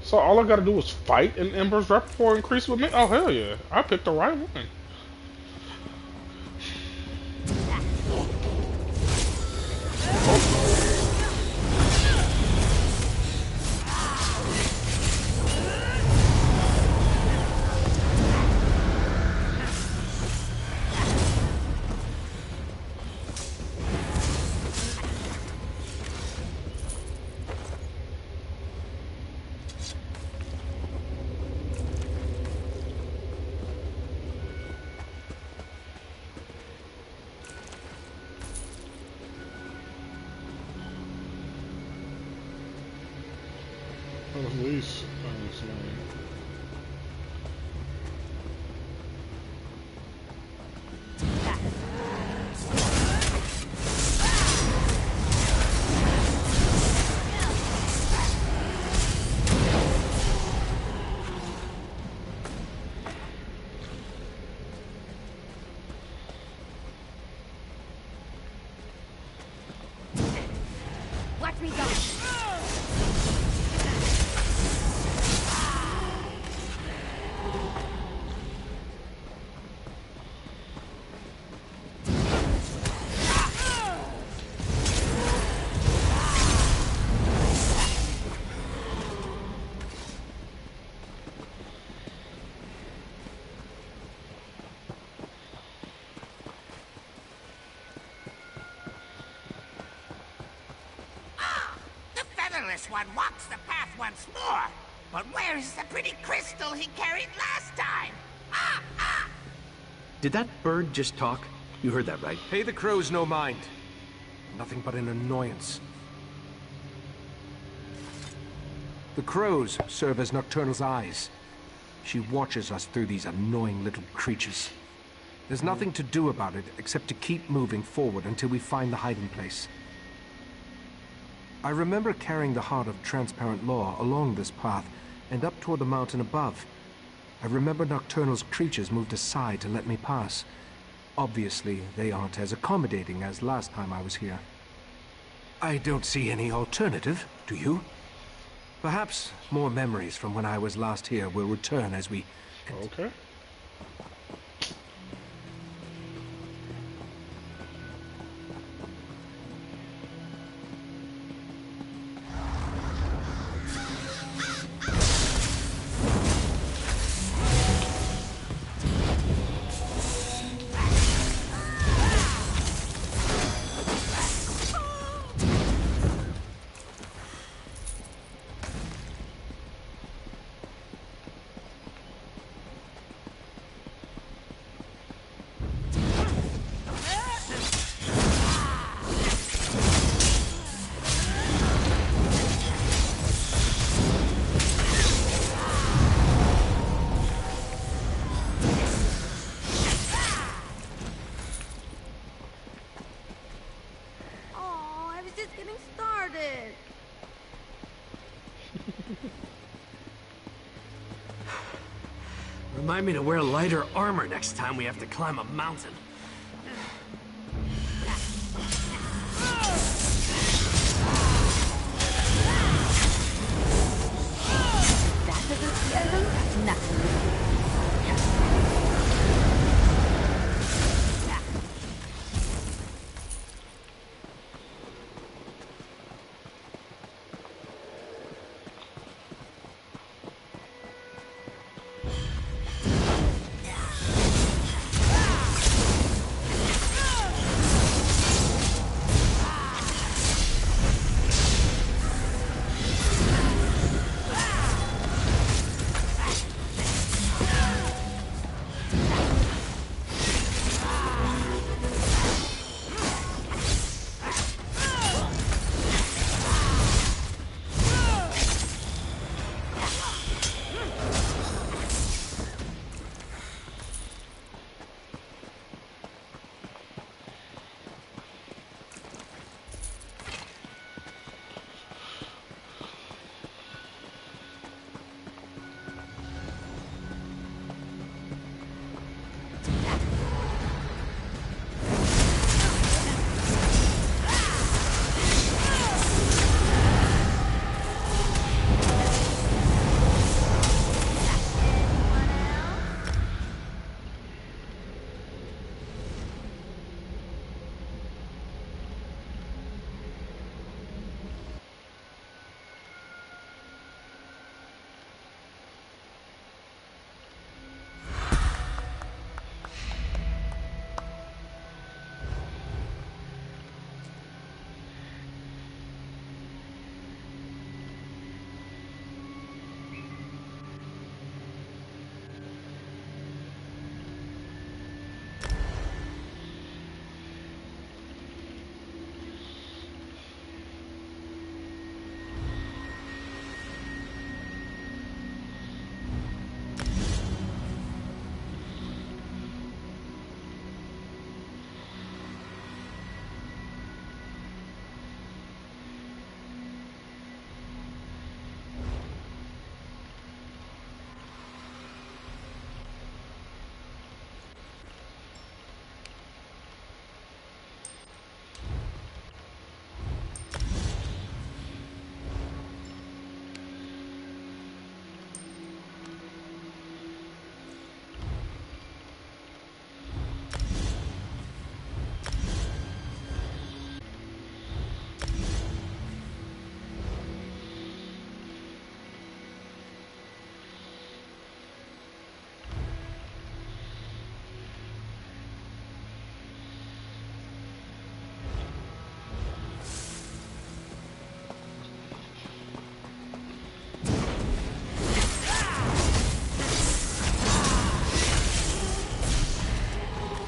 So all I gotta do is fight and Ember's repertoire increase with me? Oh hell yeah. I picked the right one. At least, Watch me go! This one walks the path once more. But where is the pretty crystal he carried last time? Did that bird just talk? You heard that, right? Pay the crows no mind. nothing but an annoyance. The crows serve as Nocturnal's eyes. She watches us through these annoying little creatures. There's nothing to do about it except to keep moving forward until we find the hiding place. I remember carrying the heart of Transparent Law along this path and up toward the mountain above. I remember Nocturnal's creatures moved aside to let me pass. Obviously, they aren't as accommodating as last time I was here. I don't see any alternative, do you? Perhaps more memories from when I was last here will return as we... Okay. Remind me to wear lighter armor next time we have to climb a mountain. That doesn't scare them? That's nothing.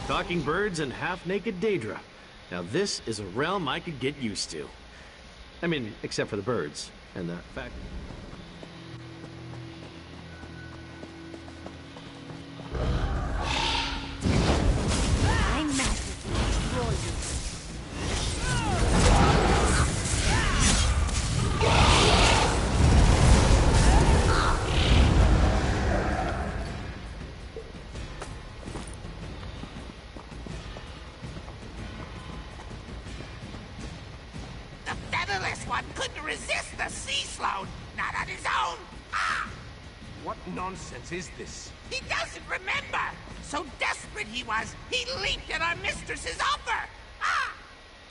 Talking birds and half-naked Daedra. Now this is a realm I could get used to. I mean, except for the birds and the fact... I'm magic will destroy you. The featherless one couldn't resist the sea sloan, not on his own. Ah! What nonsense is this? He doesn't remember! So desperate he was, he leaped at our mistress's offer! Ah!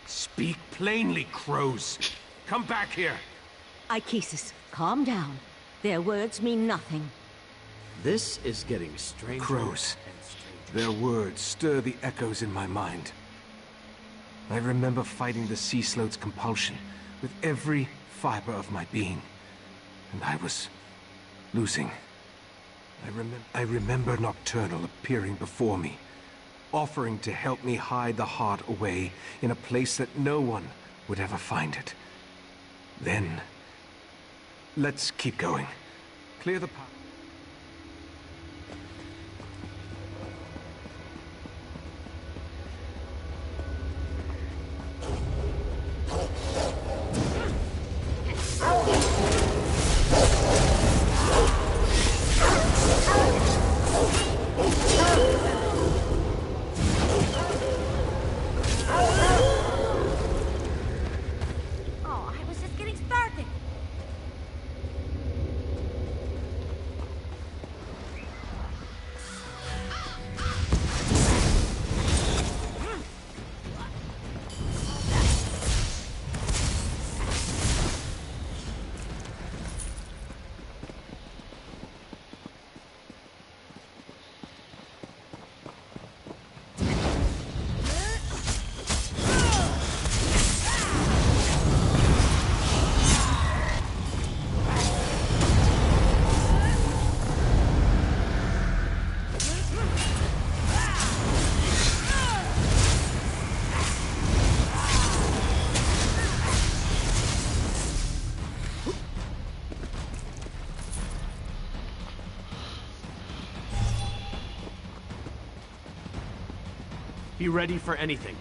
Speak plainly, crows. Come back here. Ikesis, calm down. Their words mean nothing. This is getting stranger Crows. and stranger. Their words stir the echoes in my mind. I remember fighting the sea sloat's compulsion with every fiber of my being. And I was losing. I remember Nocturnal appearing before me, offering to help me hide the heart away in a place that no one would ever find it. Then, let's keep going. Clear the path. Oh, I was just getting started. Be ready for anything.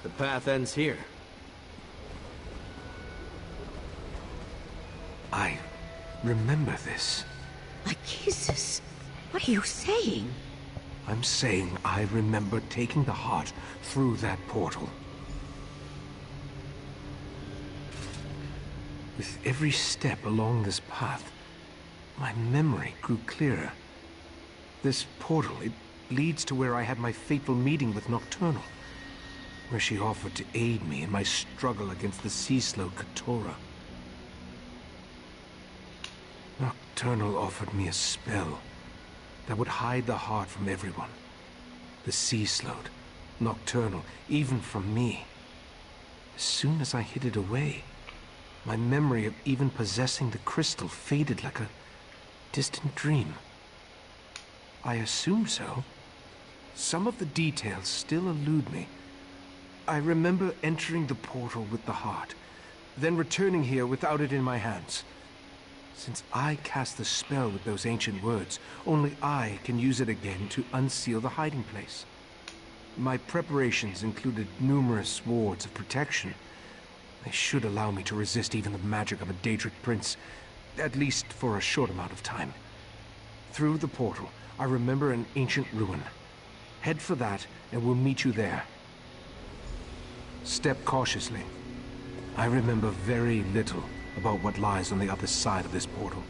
The path ends here. I remember this. Ikesis, what are you saying? I'm saying I remember taking the heart through that portal. With every step along this path, my memory grew clearer. This portal, it leads to where I had my fateful meeting with Nocturnal, where she offered to aid me in my struggle against the sea slow Katora. Nocturnal offered me a spell that would hide the heart from everyone. The sea slow, Nocturnal, even from me. As soon as I hid it away, my memory of even possessing the crystal faded like a distant dream. I assume so. Some of the details still elude me. I remember entering the portal with the heart, then returning here without it in my hands. Since I cast the spell with those ancient words, only I can use it again to unseal the hiding place. My preparations included numerous wards of protection. They should allow me to resist even the magic of a Daedric prince, at least for a short amount of time. Through the portal, I remember an ancient ruin. Head for that, and we'll meet you there. Step cautiously. I remember very little about what lies on the other side of this portal.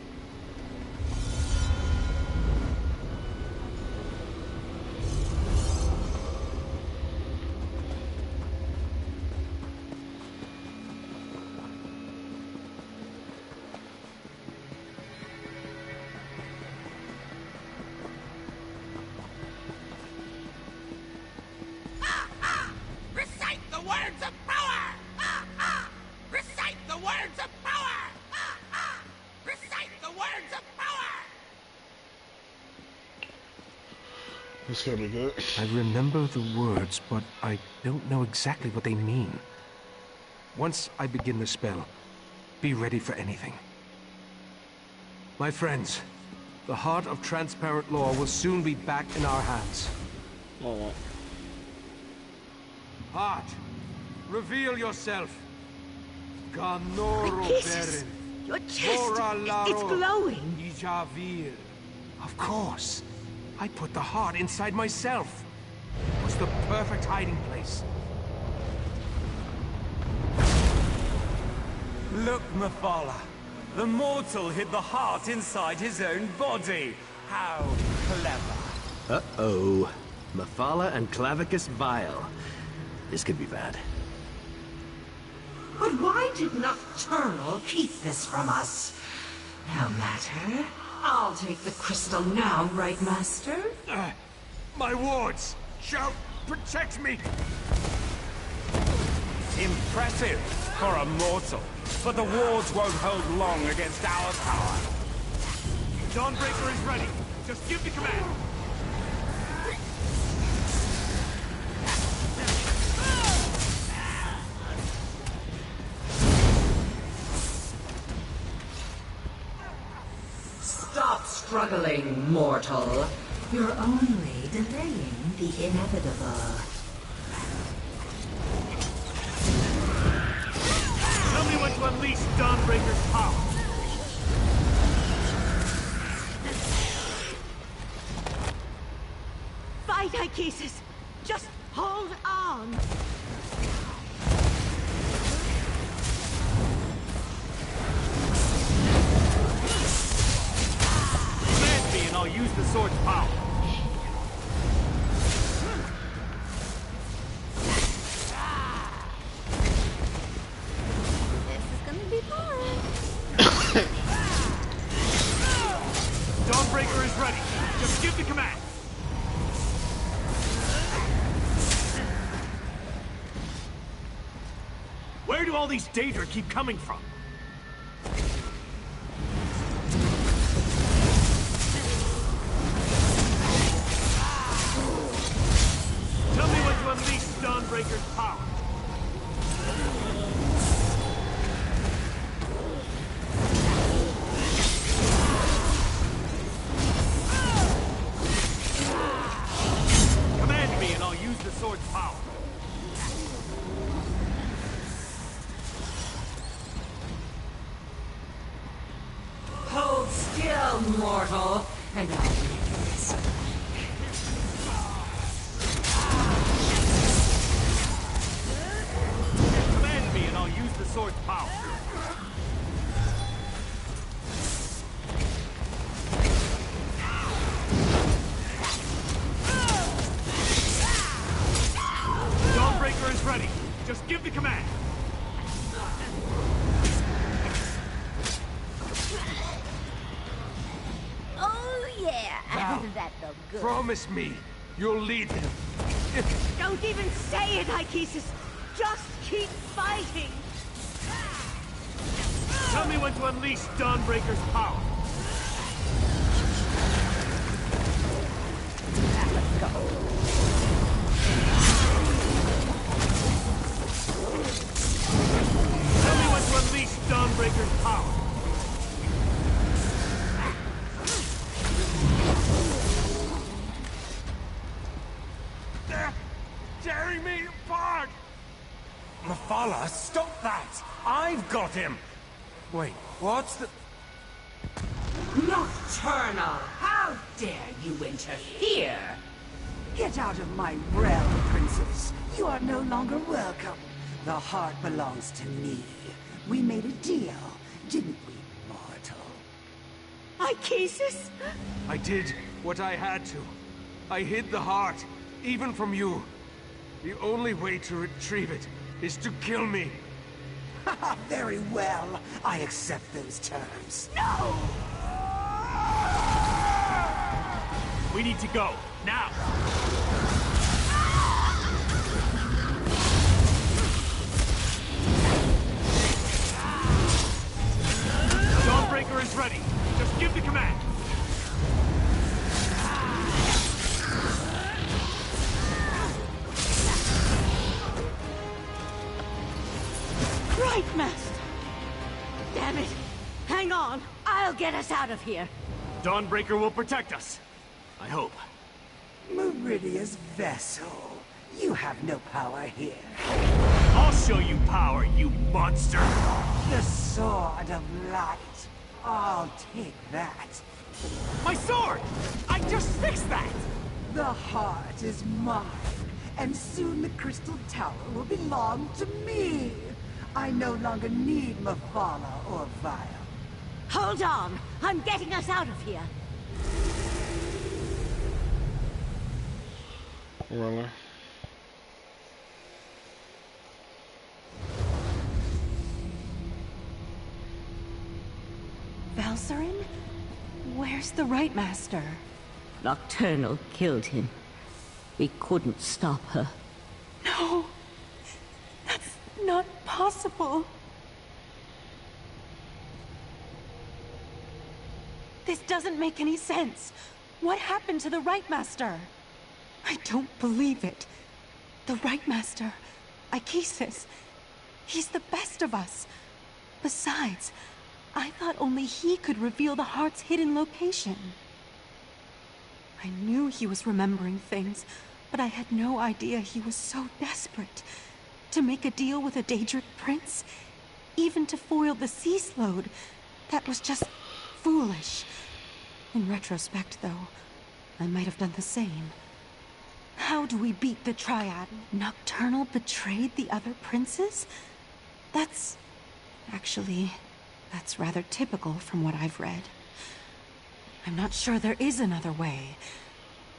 gonna be good. I remember the words, but I don't know exactly what they mean. Once I begin the spell, be ready for anything. My friends, the heart of transparent law will soon be back in our hands. Oh. Heart, reveal yourself. Ganoro Jesus, your chest, it's glowing. Ijavir. Of course. I put the heart inside myself. It was the perfect hiding place. Look, Mephala. The mortal hid the heart inside his own body. How clever. Uh-oh. Mephala and Clavicus Vile. This could be bad. But why did Nocturnal keep this from us? No matter. I'll take the crystal now, right, Master? My wards! Shall protect me! Impressive for a mortal. But the wards won't hold long against our power. Dawnbreaker is ready. Just give the command. Stop struggling, mortal. You're only delaying the inevitable. Tell me when to unleash Dawnbreaker's power. Fight, Ichesis! Just hold on! Command me and I'll use the sword's power. This is gonna be fun. Dawnbreaker is ready. Just give the command. Where do all these Daedra keep coming from? Tell me when to unleash Dawnbreaker's power. Command me and I'll use the sword's power. Hold still, mortal, and I'll make this. Command me and I'll use the sword's power. Dawnbreaker is ready. Just give the command. Oh yeah, that felt good. Promise me you'll lead them. Don't even say it, Ichesis! Just keep fighting! Tell me when to unleash Dawnbreaker's power. Let's go. Tell me when to unleash Dawnbreaker's power. They're tearing me apart! Mephala, stop that! I've got him! Wait, what's the... Nocturnal, how dare you interfere? Get out of my realm, princess. You are no longer welcome. The heart belongs to me. We made a deal, didn't we, mortal? Ichesis? I did what I had to. I hid the heart, even from you. The only way to retrieve it is to kill me. Very well. I accept those terms. No! We need to go, now! Dawnbreaker is ready. Just give the command. Right Master! Damn it! Hang on! I'll get us out of here! Dawnbreaker will protect us. I hope. Meridia's vessel. You have no power here. I'll show you power, you monster! The Sword of Light. I'll take that. My sword! I just fixed that! The heart is mine, and soon the Crystal Tower will belong to me. I no longer need Mephala or Vile. Hold on! I'm getting us out of here! Really? Valcerin? Where's the Right Master? Nocturnal killed him. We couldn't stop her. No! That's not possible. This doesn't make any sense. What happened to the Right Master? I don't believe it. The Right Master, Aekisis, he's the best of us. Besides, I thought only he could reveal the heart's hidden location. I knew he was remembering things, but I had no idea he was so desperate. To make a deal with a Daedric prince? Even to foil the Sea Slode? That was just foolish. In retrospect, though, I might have done the same. How do we beat the Triad? Nocturnal betrayed the other princes? That's rather typical from what I've read. I'm not sure there is another way.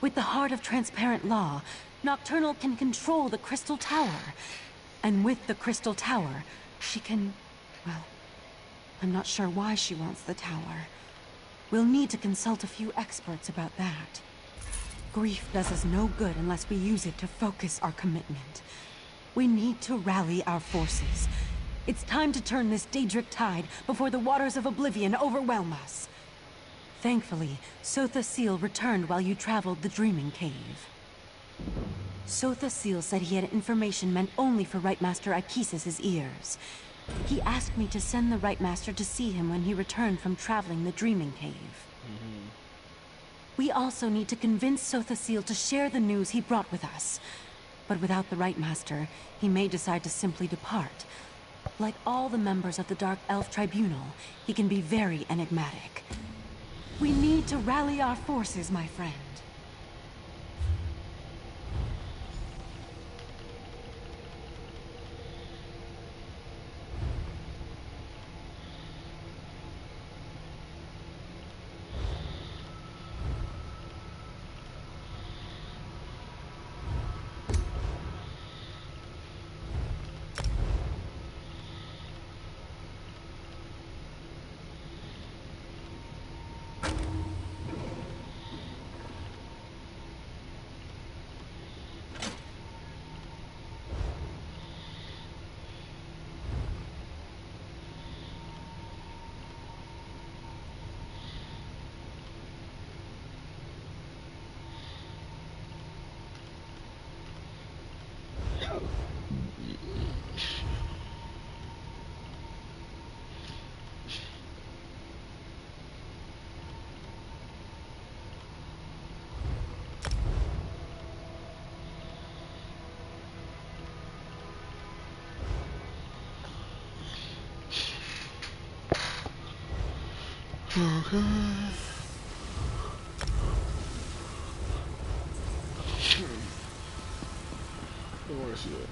With the Heart of Transparent Law, Nocturnal can control the Crystal Tower. And with the Crystal Tower, she can... well, I'm not sure why she wants the tower. We'll need to consult a few experts about that. Grief does us no good unless we use it to focus our commitment. We need to rally our forces. It's time to turn this Daedric tide before the waters of oblivion overwhelm us. Thankfully, Sotha Seal returned while you traveled the Dreaming Cave. Sotha Seal said he had information meant only for Right Master Aekisis' ears. He asked me to send the Right Master to see him when he returned from traveling the Dreaming Cave. We also need to convince Sotha Seal to share the news he brought with us. But without the Right Master, he may decide to simply depart. Like all the members of the Dark Elf Tribunal, he can be very enigmatic. We need to rally our forces, my friend. Okay. Where is he at?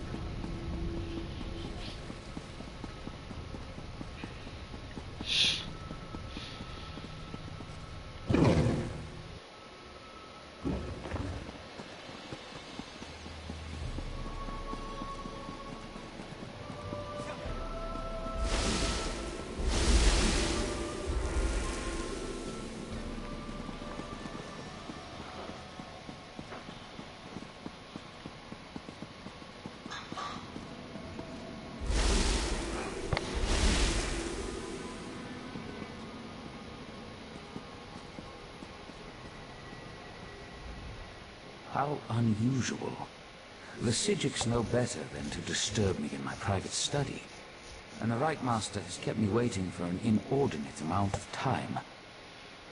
How unusual. The Psijics know better than to disturb me in my private study. and the Rite Master has kept me waiting for an inordinate amount of time.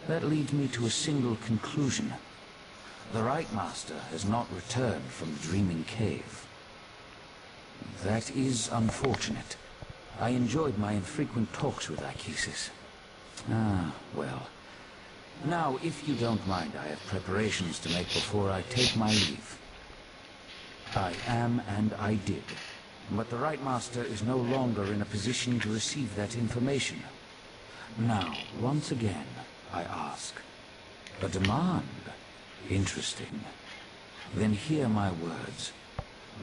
That leads me to a single conclusion. The Rite Master has not returned from the Dreaming Cave. That is unfortunate. I enjoyed my infrequent talks with Arkesis. Ah, well. Now, if you don't mind, I have preparations to make before I take my leave. I am and I did. But the Rite Master is no longer in a position to receive that information. Now, once again, I ask. A demand? Interesting. Then hear my words.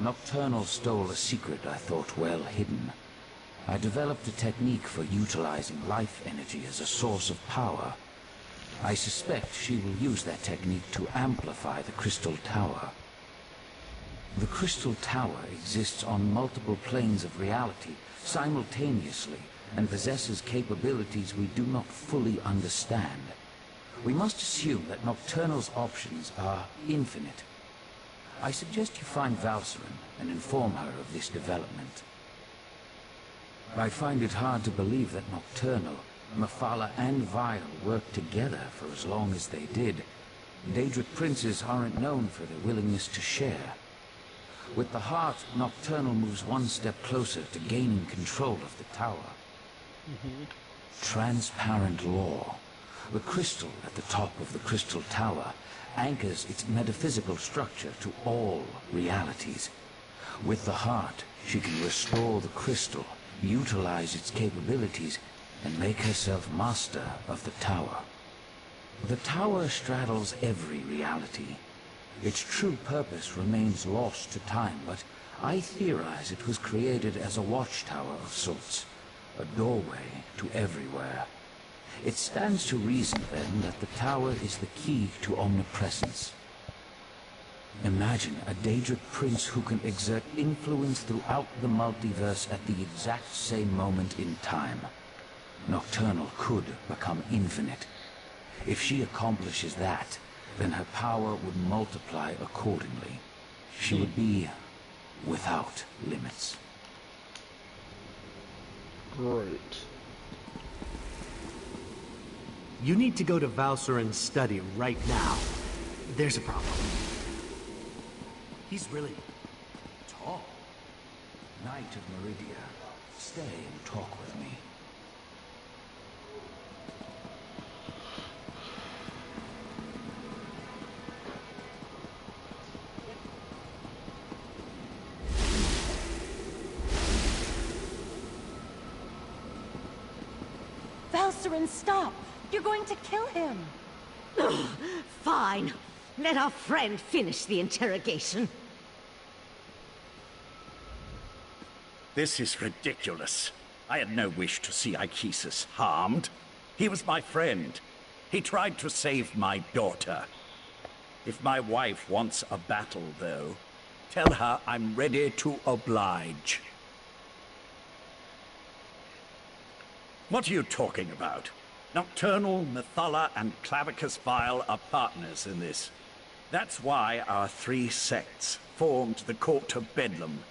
Nocturnal stole a secret I thought well hidden. I developed a technique for utilizing life energy as a source of power. I suspect she will use that technique to amplify the Crystal Tower. The Crystal Tower exists on multiple planes of reality simultaneously and possesses capabilities we do not fully understand. We must assume that Nocturnal's options are infinite. I suggest you find Valcerin and inform her of this development. I find it hard to believe that Nocturnal, Mephala, and Vile worked together for as long as they did. Daedric princes aren't known for their willingness to share. With the heart, Nocturnal moves one step closer to gaining control of the tower. Transparent law. The crystal at the top of the Crystal Tower anchors its metaphysical structure to all realities. With the heart, she can restore the crystal, utilize its capabilities, and make herself master of the tower. The tower straddles every reality. Its true purpose remains lost to time, but I theorize it was created as a watchtower of sorts, a doorway to everywhere. It stands to reason, then, that the tower is the key to omnipresence. Imagine a Daedric prince who can exert influence throughout the multiverse at the exact same moment in time. Nocturnal could become infinite. If she accomplishes that, then her power would multiply accordingly. She would be without limits. Great. You need to go to Valcerin's study right now. There's a problem. He's really tall. Knight of Meridia, stay and talk with me. Valcerin, stop! You're going to kill him! Fine. Let our friend finish the interrogation. This is ridiculous. I had no wish to see Arkesis harmed. He was my friend. He tried to save my daughter. If my wife wants a battle, though, tell her I'm ready to oblige. What are you talking about? Nocturnal, Mephala, and Clavicus Vile are partners in this. That's why our three sects formed the Court of Bedlam.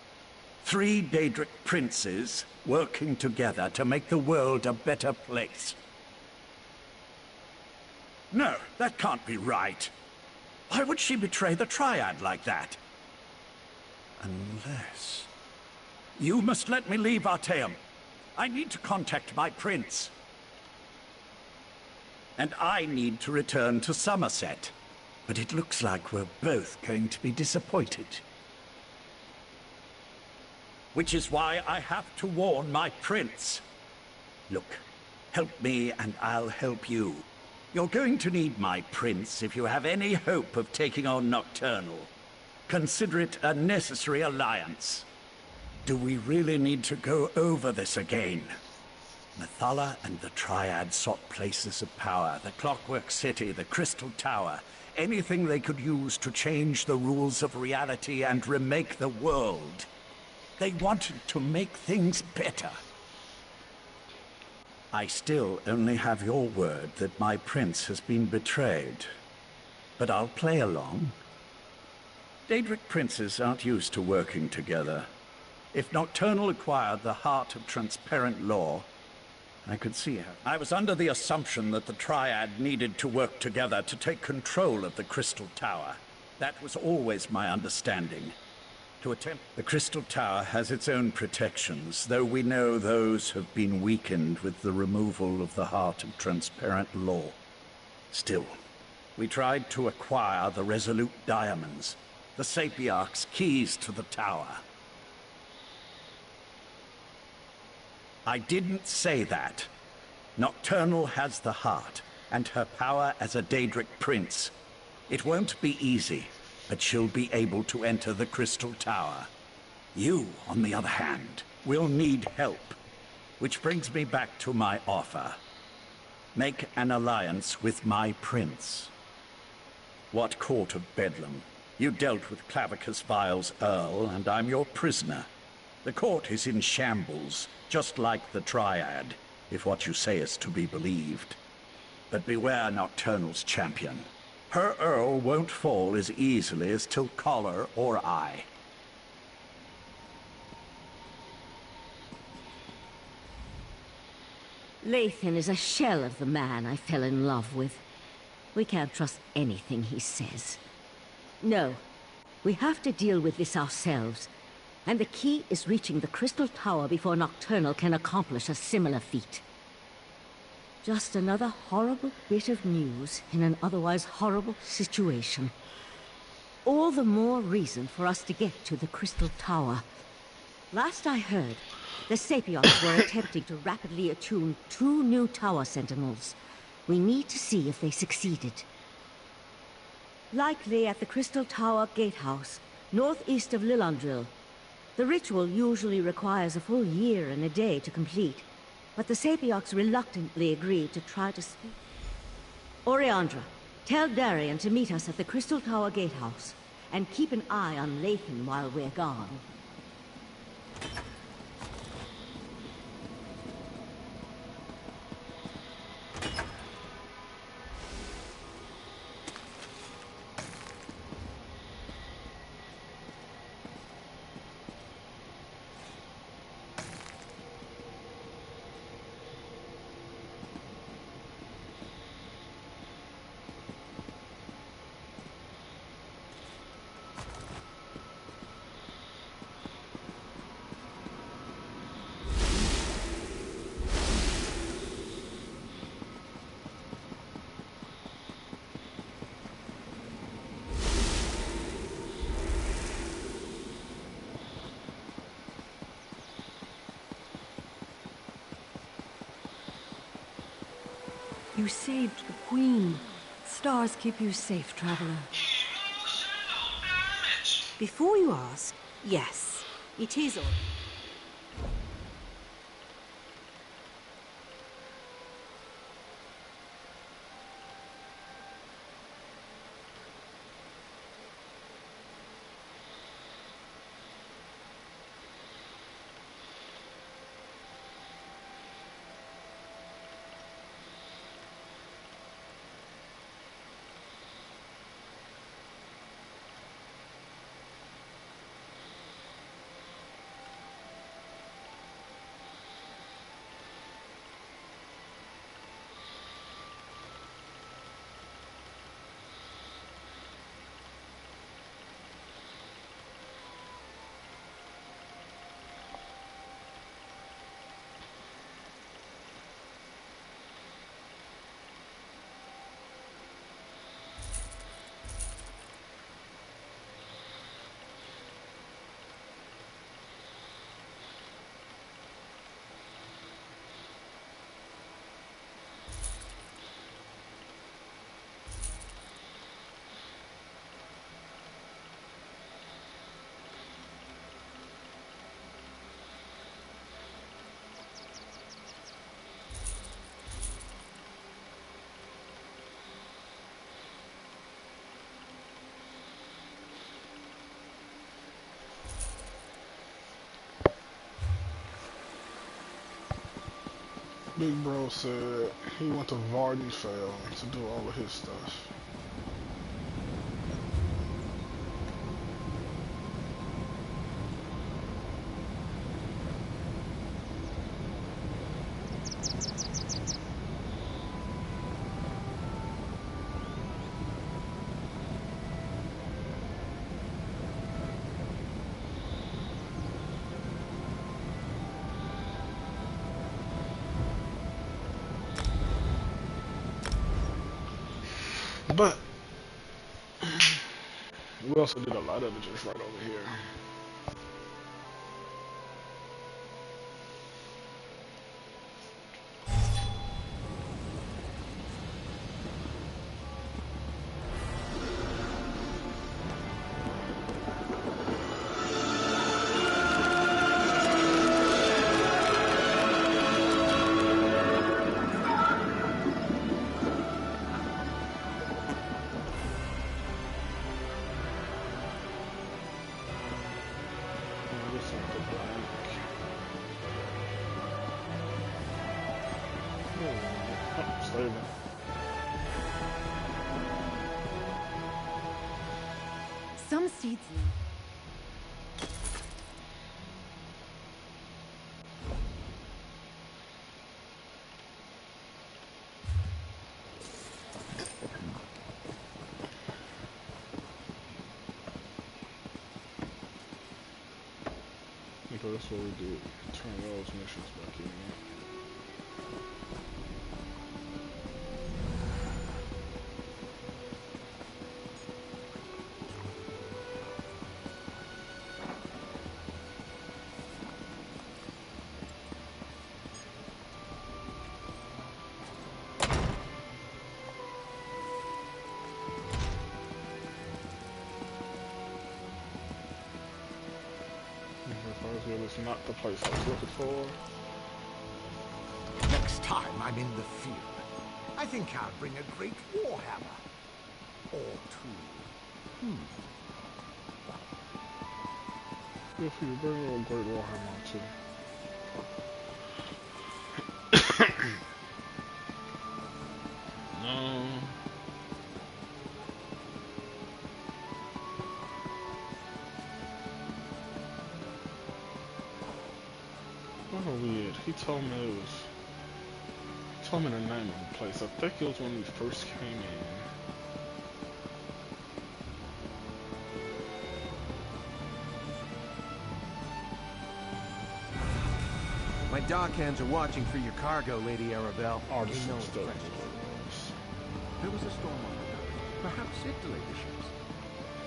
3 Daedric princes working together to make the world a better place. No, that can't be right. Why would she betray the Triad like that? Unless... You must let me leave, Artaeum. I need to contact my prince. And I need to return to Somerset. But it looks like we're both going to be disappointed. Which is why I have to warn my prince. Look, help me and I'll help you. You're going to need my prince if you have any hope of taking on Nocturnal. Consider it a necessary alliance. Do we really need to go over this again? Mephala and the Triad sought places of power, the Clockwork City, the Crystal Tower, anything they could use to change the rules of reality and remake the world. They wanted to make things better. I still only have your word that my prince has been betrayed. But I'll play along. Daedric princes aren't used to working together. If Nocturnal acquired the heart of transparent law, I could see how. I was under the assumption that the Triad needed to work together to take control of the Crystal Tower. That was always my understanding. The Crystal Tower has its own protections, though we know those have been weakened with the removal of the heart of transparent law. Still, we tried to acquire the Resolute Diamonds, the Sapiarch's keys to the tower. I didn't say that. Nocturnal has the heart, and her power as a Daedric prince. It won't be easy, but she'll be able to enter the Crystal Tower. You, on the other hand, will need help. Which brings me back to my offer. Make an alliance with my prince. What court of Bedlam? You dealt with Clavicus Vile's Earl, and I'm your prisoner. The court is in shambles, just like the Triad, if what you say is to be believed. But beware Nocturnal's champion. Her Earl won't fall as easily as Tilcaller or I. Lathan is a shell of the man I fell in love with. We can't trust anything he says. No, we have to deal with this ourselves. And the key is reaching the Crystal Tower before Nocturnal can accomplish a similar feat. Just another horrible bit of news in an otherwise horrible situation. All the more reason for us to get to the Crystal Tower. Last I heard, the Sapiarchs were attempting to rapidly attune 2 new tower sentinels. We need to see if they succeeded. Likely at the Crystal Tower Gatehouse, northeast of Lillandril. The ritual usually requires a full year and a day to complete, but the Sapiarchs reluctantly agreed to try to speak. Oriandra, tell Darian to meet us at the Crystal Tower Gatehouse, and keep an eye on Lathan while we're gone. You saved the Queen. Stars keep you safe, traveler. Before you ask, yes, it is on. Big Bro said he went to Vardenfell to do all of his stuff. But we also did a lot of it just right over here. Some seeds. Okay, that's what we did. Turn those missions back in. It's not the place I was looking for. Next time I'm in the field, I think I'll bring a great warhammer. Or two. If you bring a great warhammer too. No. Where are we at? He told me it was. He told me the name of the place. I think it was when we first came in. My dockhands are watching for your cargo, Lady Arabelle. Oh, this We know is it's still. fresh. There was a storm on the dock. Perhaps it delayed the ships.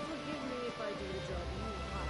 Forgive me if I do the job you hire.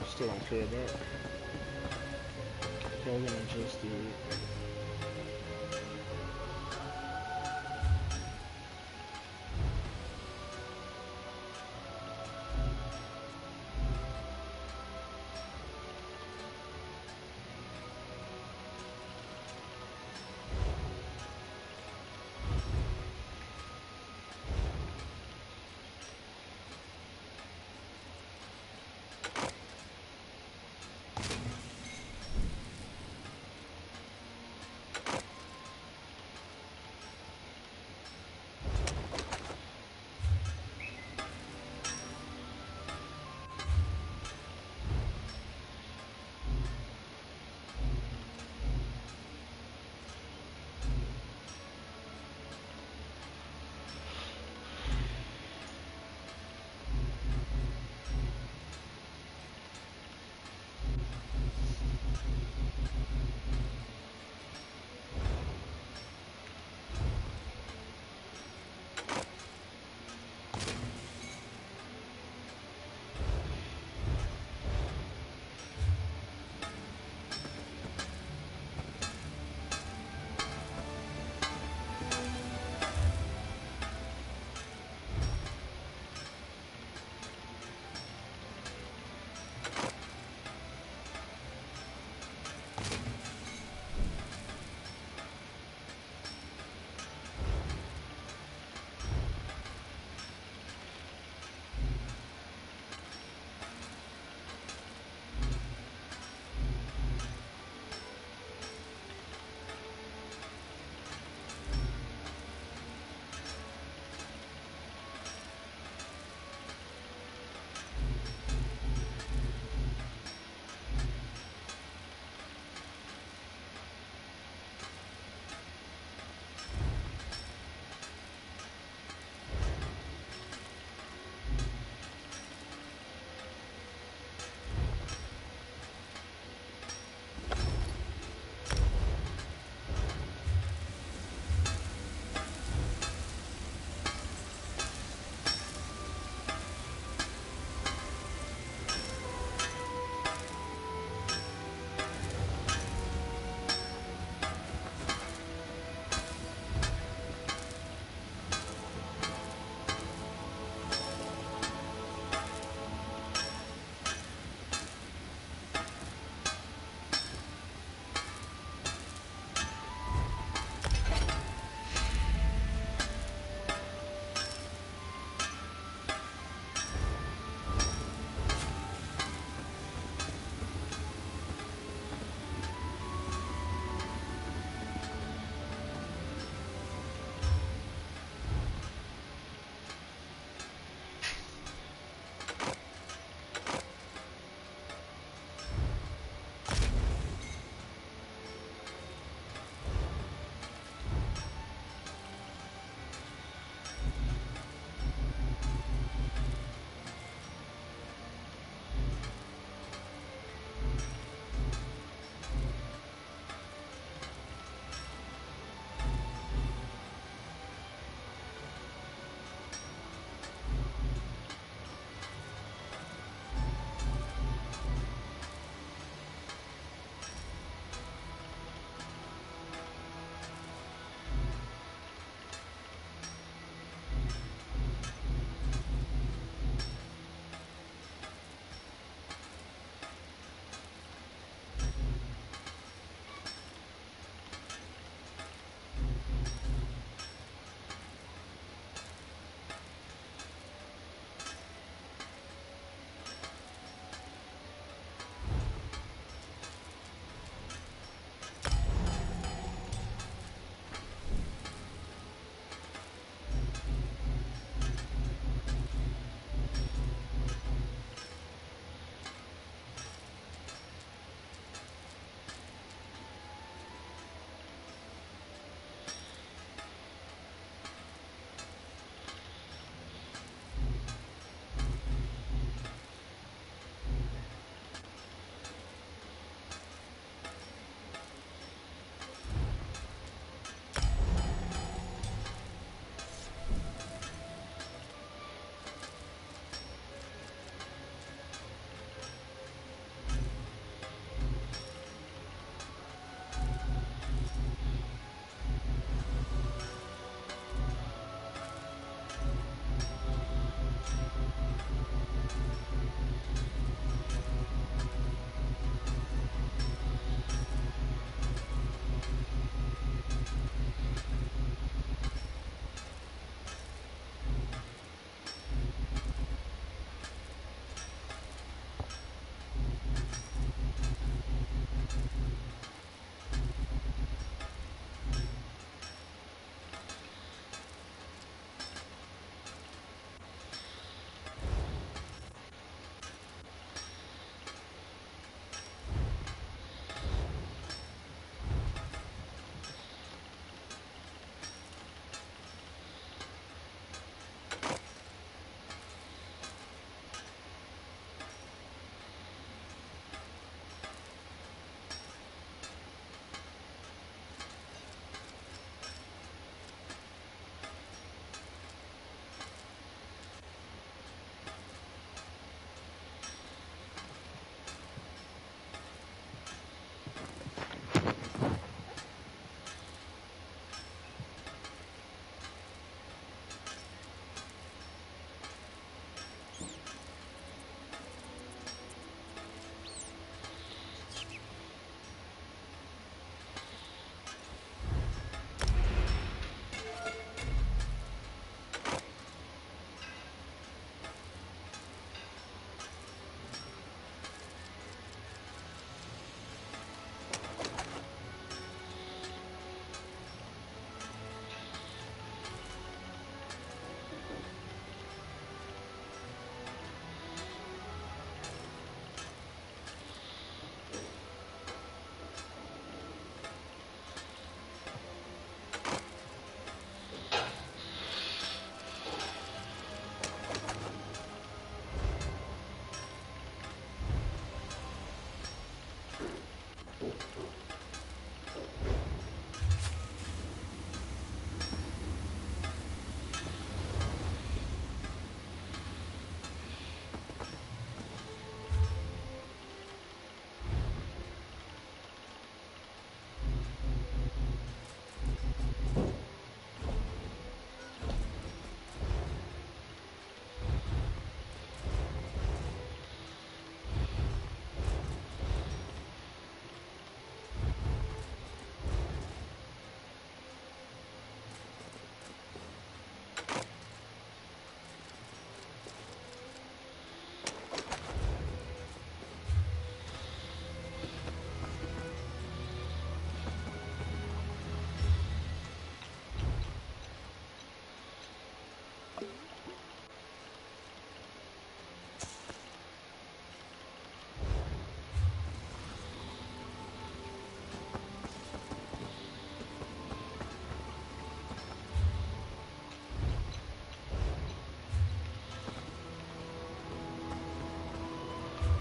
Still don't care about. So I'm gonna just do it.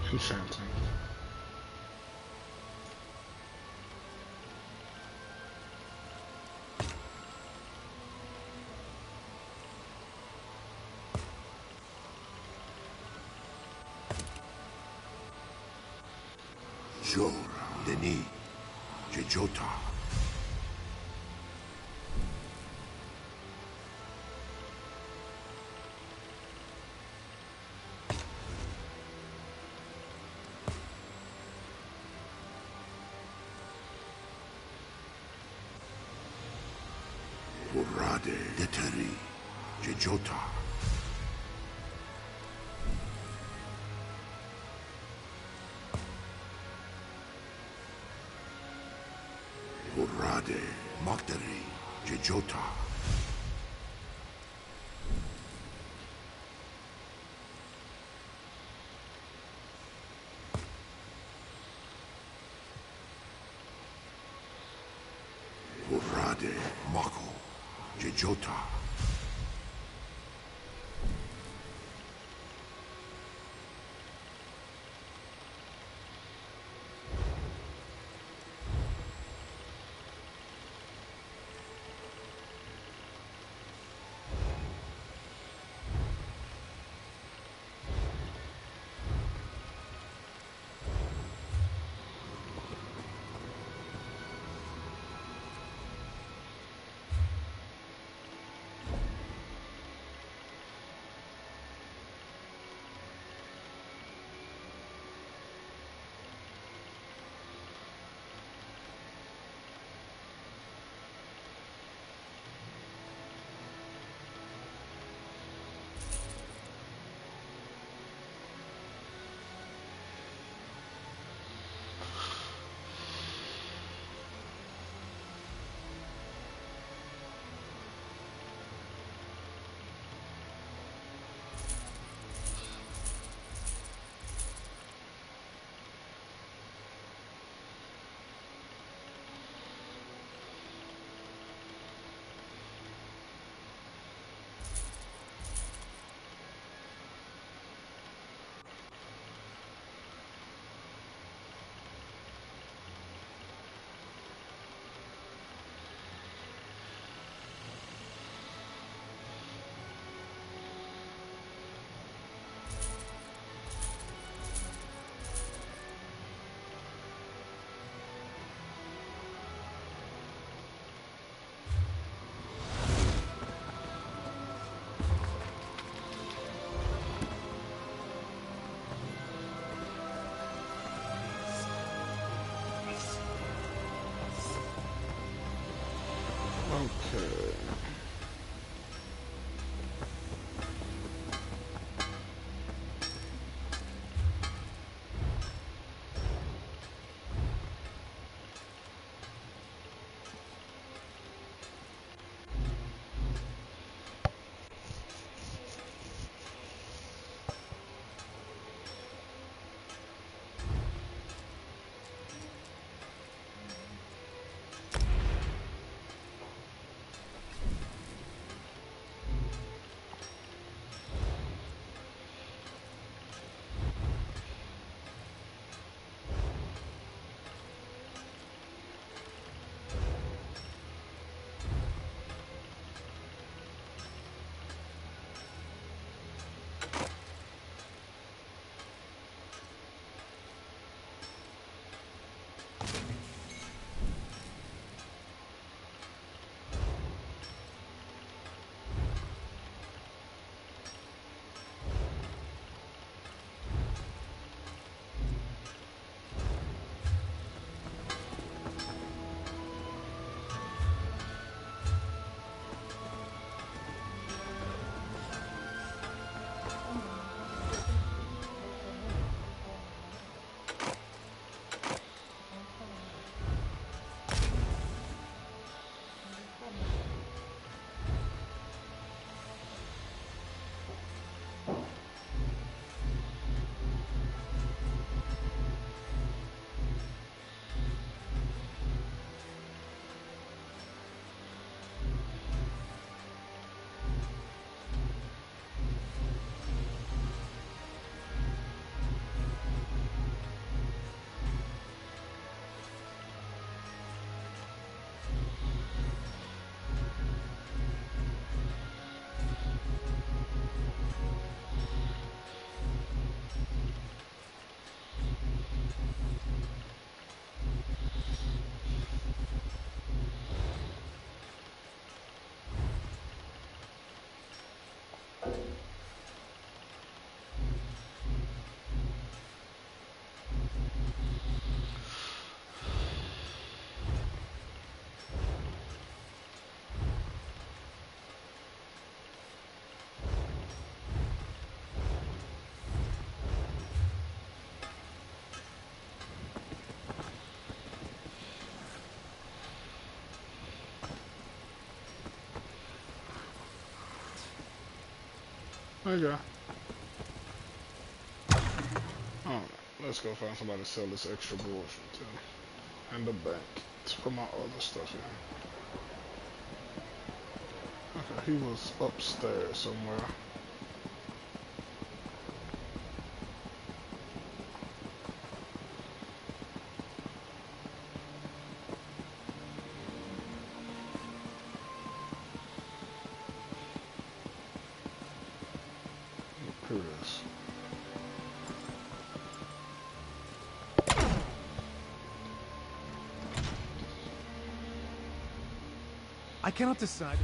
Consenting. Jor, Denis, Jejota. Urade, Deteri, Jejota. Urade, Magdari, Jejota. Urade, Mako, Jejota. Okay. Alright, let's go find somebody to sell this extra bullshit to. And the bank. Let's put my other stuff in. Okay, he was upstairs somewhere. Here it is. I cannot decide.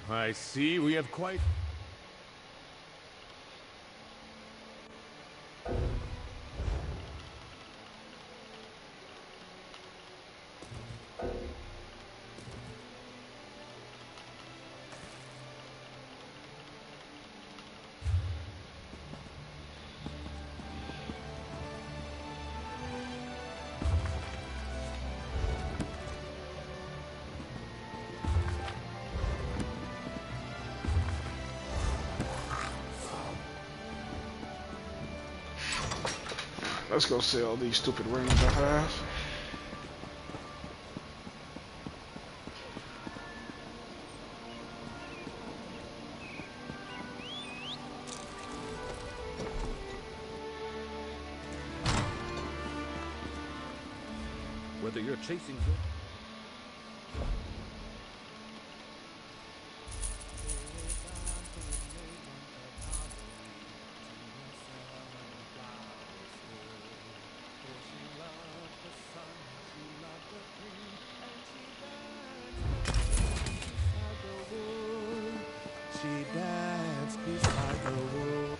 I see we have quite... Let's go sell these stupid rings I have. Whether you're chasing... She danced beside the wood.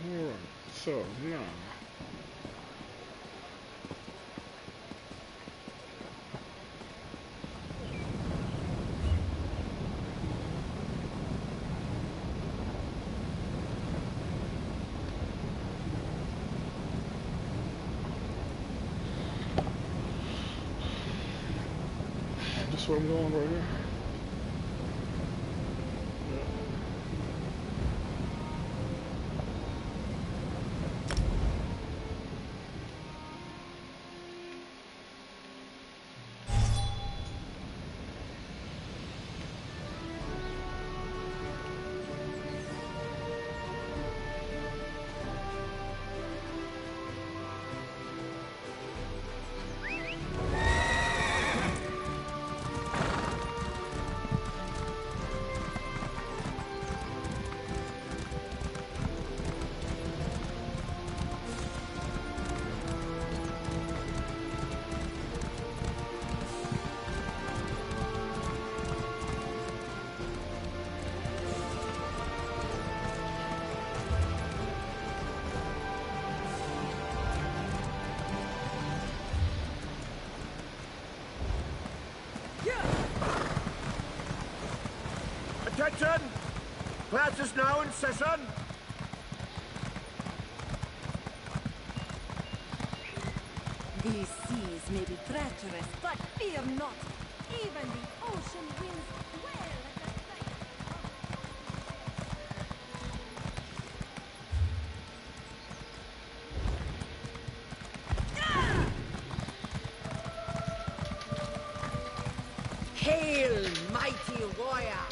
Alright, so now this is where I'm going right here. Attention! Class is now in session. These seas may be treacherous, but fear not. Even the ocean winds wail at the sight. Hail, mighty warrior!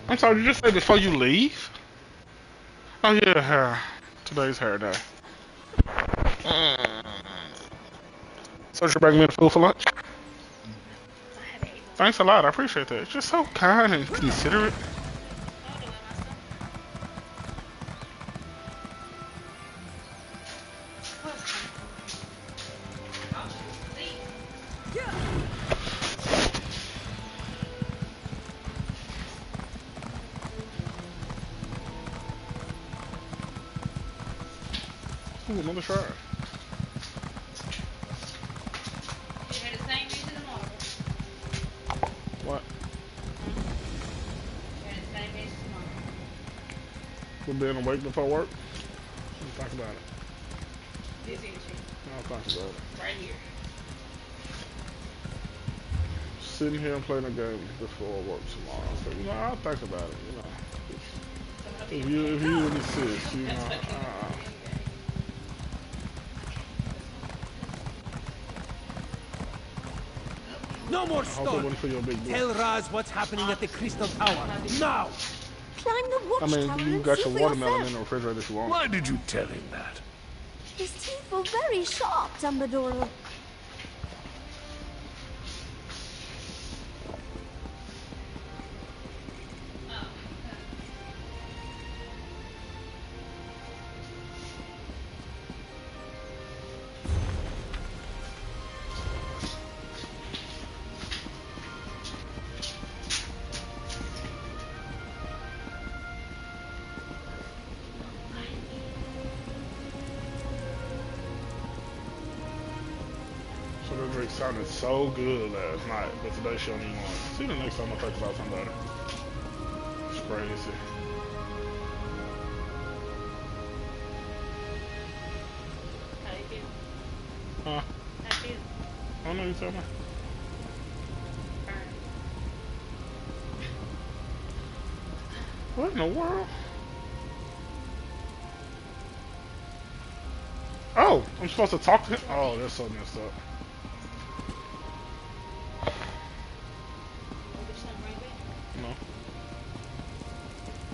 I'm sorry, did you just say before you leave? Oh yeah, hair. Today's hair day. So you bring me the food for lunch? Thanks a lot, I appreciate that. It's just so kind and considerate. Ooh, another try. What? For being awake before work? Let's talk about it. I'll talk about it. Right here. Sitting here and playing a game before work tomorrow. So, I'll think about it, If you would insist, you know. No more stone! For your big Tell Raz what's happening at the Crystal Tower, now! Climb the I watchtower mean, you and got see your for watermelon yourself. in the refrigerator if you want. Why did you tell him that? His teeth were very sharp, Dumbledore. So that drink sounded so good last night, but today she don't even want it. See the next time I think about somebody. It's crazy. Huh? I don't know, you tell me. What in the world? Oh, I'm supposed to talk to him? Oh, that's so messed up. No.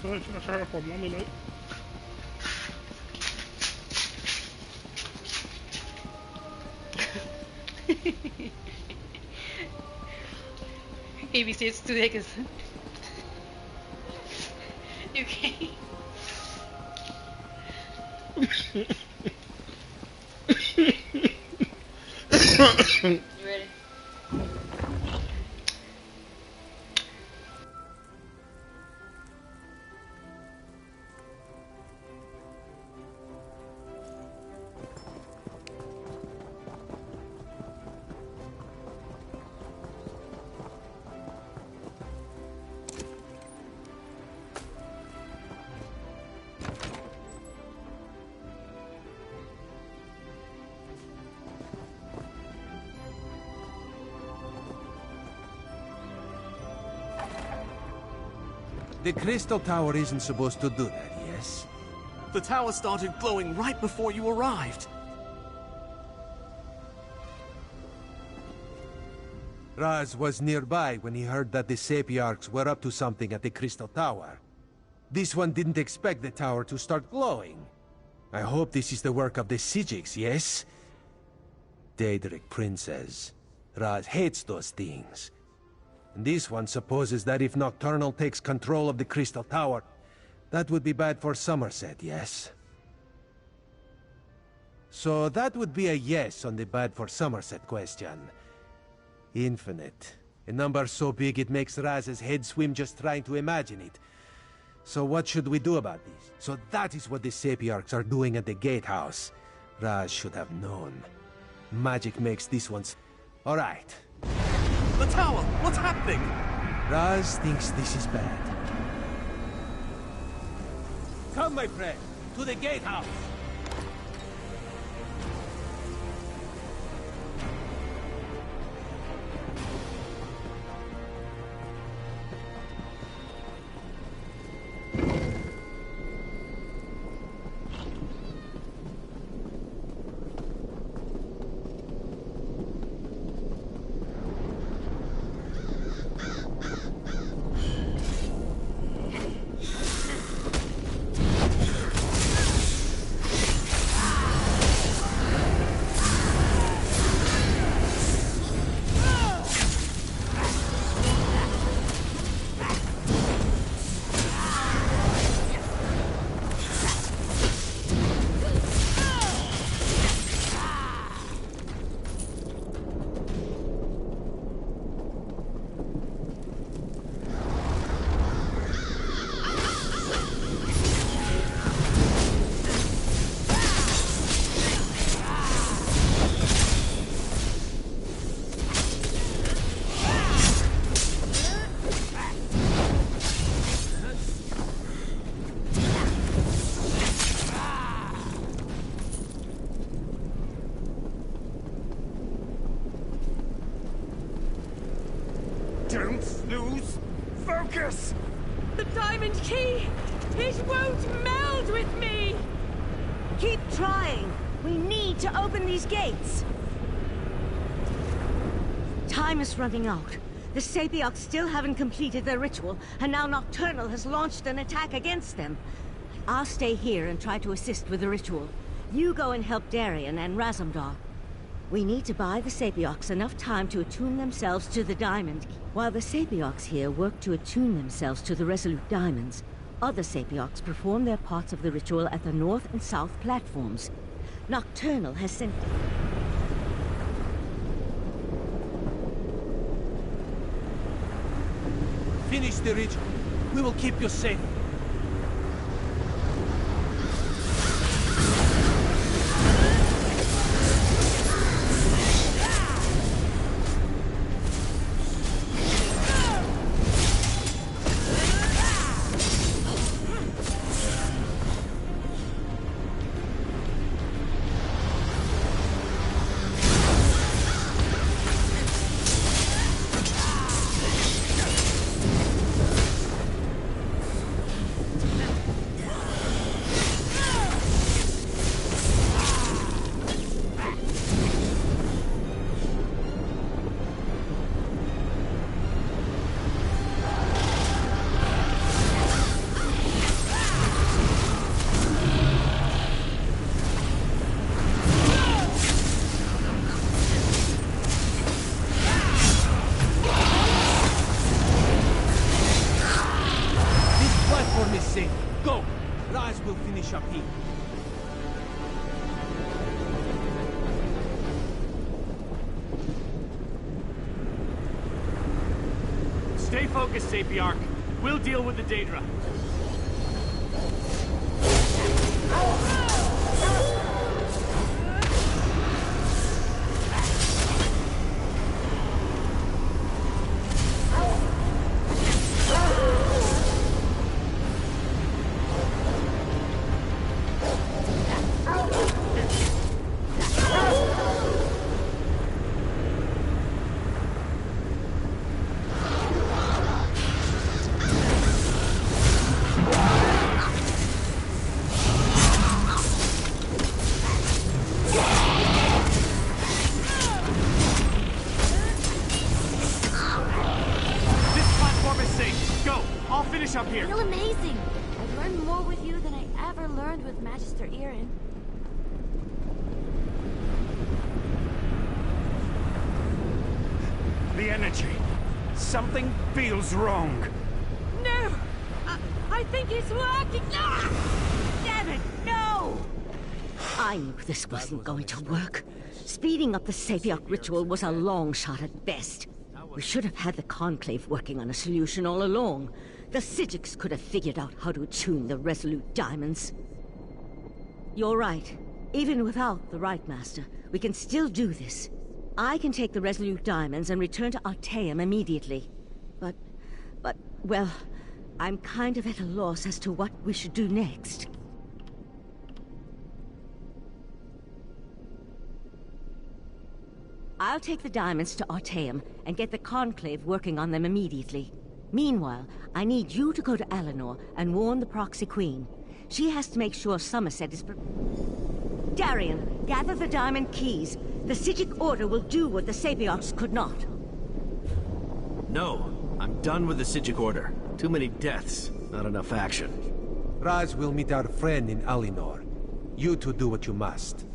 Go ahead, you got your hair for mommy late. ABC, it's 2 seconds. You okay? You ready? The Crystal Tower isn't supposed to do that, yes? The tower started glowing right before you arrived. Raz was nearby when he heard that the Sapiarchs were up to something at the Crystal Tower. This one didn't expect the tower to start glowing. I hope this is the work of the Sijics, yes? Daedric Princess. Raz hates those things. And this one supposes that if Nocturnal takes control of the Crystal Tower, that would be bad for Somerset, yes? So that would be a yes on the bad for Somerset question. Infinite. A number so big it makes Raz's head swim just trying to imagine it. So what should we do about this? So that is what the Sapiarchs are doing at the Gatehouse. Raz should have known. Magic makes this one's... Alright. The tower! What's happening? Raz thinks this is bad. Come, my friend, to the Gatehouse! Don't lose focus! The diamond key! It won't meld with me! Keep trying. We need to open these gates. Time is running out. The Sapiocs still haven't completed their ritual, and now Nocturnal has launched an attack against them. I'll stay here and try to assist with the ritual. You go and help Darien and Razumdar. We need to buy the Sapiocs enough time to attune themselves to the diamond. While the Sapiocs here work to attune themselves to the Resolute Diamonds, other Sapiocs perform their parts of the ritual at the north and south platforms. Nocturnal has sent... Finish the ritual. We will keep you safe. Go! Raz will finish up here. Stay focused, Sapiarch. We'll deal with the Daedra. Up here. I feel amazing. I've learned more with you than I ever learned with Magister Irin. The energy. Something feels wrong. No! I think it's working! Ah! Damn it, no! I knew this wasn't going to work. Speeding up the Sapioc ritual was a long shot at best. We should have had the Conclave working on a solution all along. The Psijics could have figured out how to attune the Resolute Diamonds. You're right. Even without the Right Master, we can still do this. I can take the Resolute Diamonds and return to Artaeum immediately. But, well, I'm kind of at a loss as to what we should do next. I'll take the diamonds to Artaeum and get the Conclave working on them immediately. Meanwhile, I need you to go to Alinor and warn the Proxy Queen. She has to make sure Somerset is Darien, gather the diamond keys. The Psijic Order will do what the Sapiocs could not. No, I'm done with the Psijic Order. Too many deaths, not enough action. Raz will meet our friend in Alinor. You two do what you must.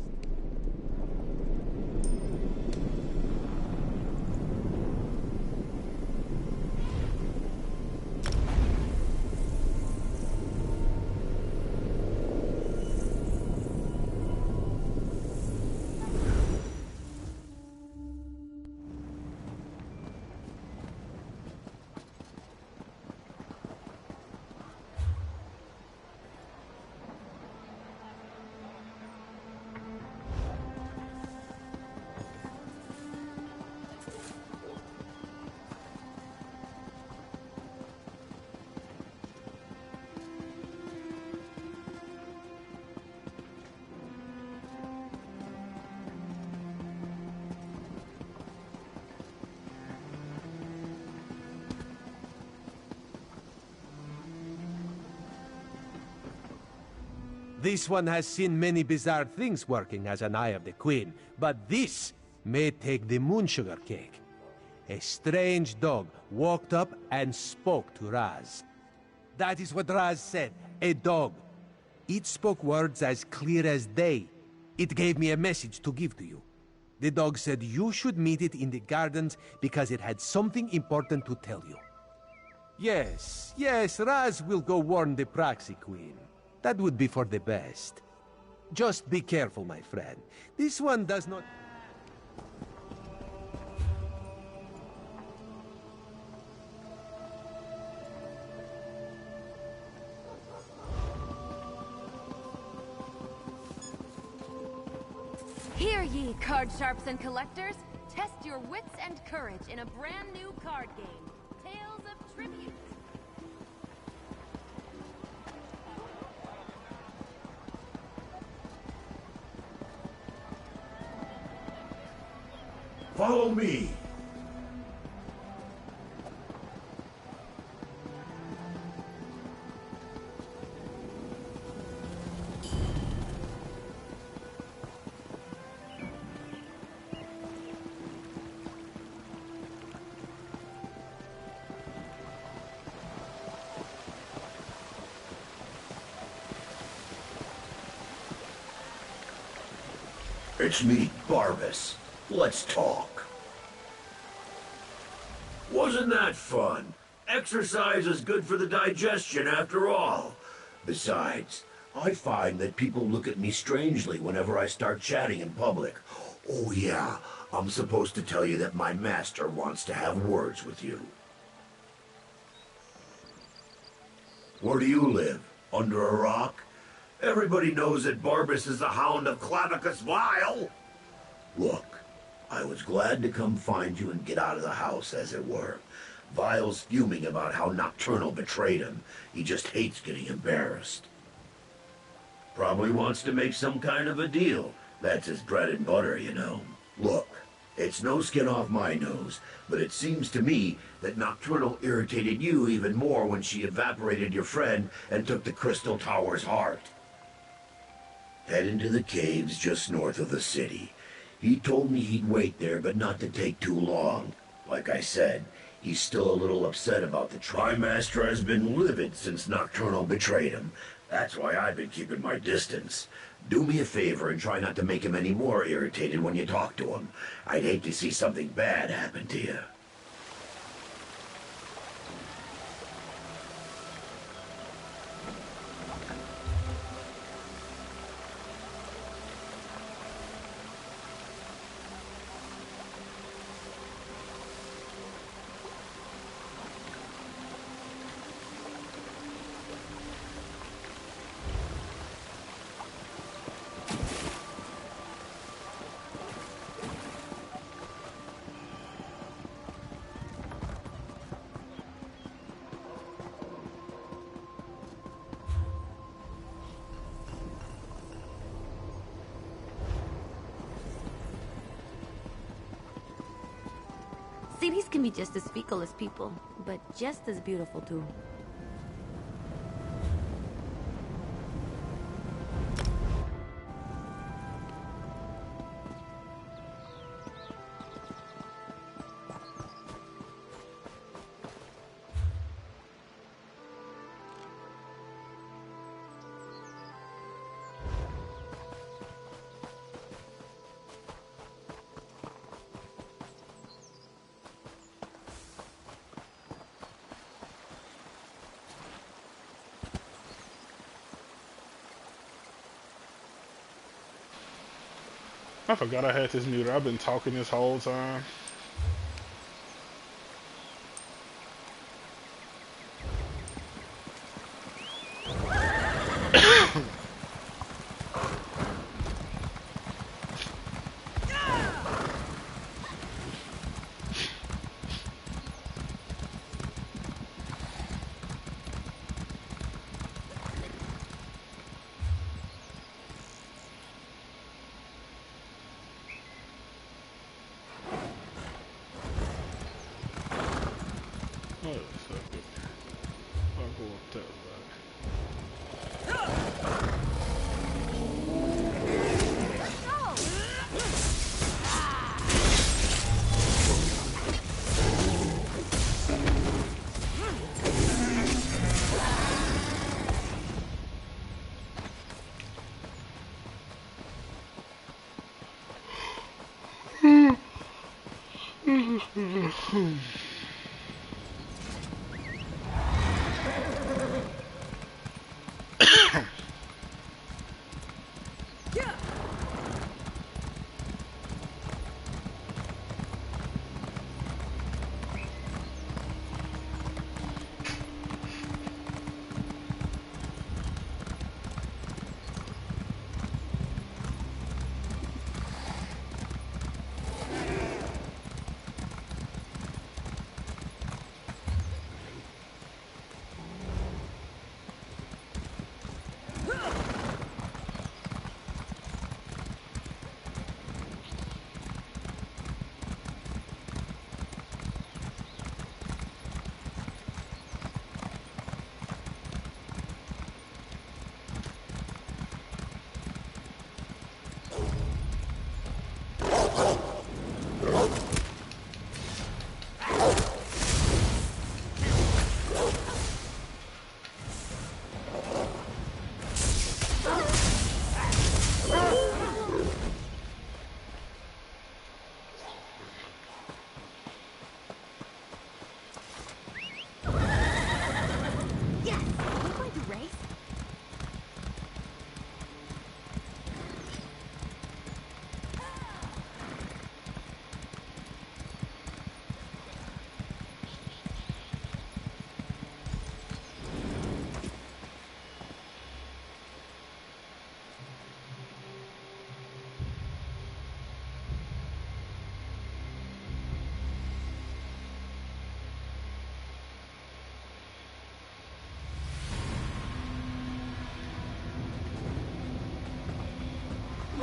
This one has seen many bizarre things working as an Eye of the Queen, but this may take the moon sugar cake. A strange dog walked up and spoke to Raz. That is what Raz said, a dog. It spoke words as clear as day. It gave me a message to give to you. The dog said you should meet it in the gardens because it had something important to tell you. Yes, Raz will go warn the Proxy Queen. That would be for the best. Just be careful, my friend. This one does not... Hear ye, card sharps and collectors. Test your wits and courage in a brand new card game, Tales of Tribute. Follow me. It's me, Barbas. Let's talk. Wasn't that fun? Exercise is good for the digestion after all. Besides, I find that people look at me strangely whenever I start chatting in public. Oh yeah, I'm supposed to tell you that my master wants to have words with you. Where do you live? Under a rock? Everybody knows that Barbas is the Hound of Clavicus Vile. Look, I was glad to come find you and get out of the house, as it were. Vile's fuming about how Nocturnal betrayed him. He just hates getting embarrassed. Probably wants to make some kind of a deal. That's his bread and butter, you know. Look, it's no skin off my nose, but it seems to me that Nocturnal irritated you even more when she evaporated your friend and took the Crystal Tower's heart. Head into the caves just north of the city. He told me he'd wait there, but not to take too long. Like I said, he's still a little upset about the Trimaster has been livid since Nocturnal betrayed him. That's why I've been keeping my distance. Do me a favor and try not to make him any more irritated when you talk to him. I'd hate to see something bad happen to you. Cities can be just as fickle as people, but just as beautiful too. I forgot I had this muted. I've been talking this whole time.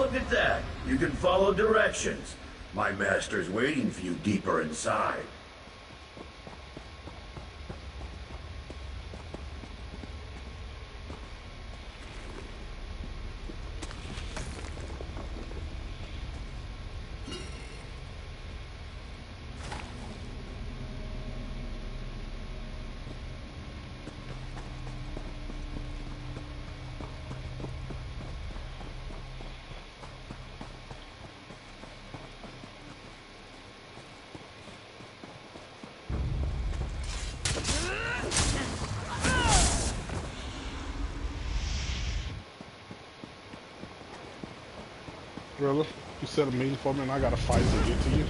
Look at that. You can follow directions. My master's waiting for you deeper inside. Rilla, you set a meeting for me and I gotta fight to get to you.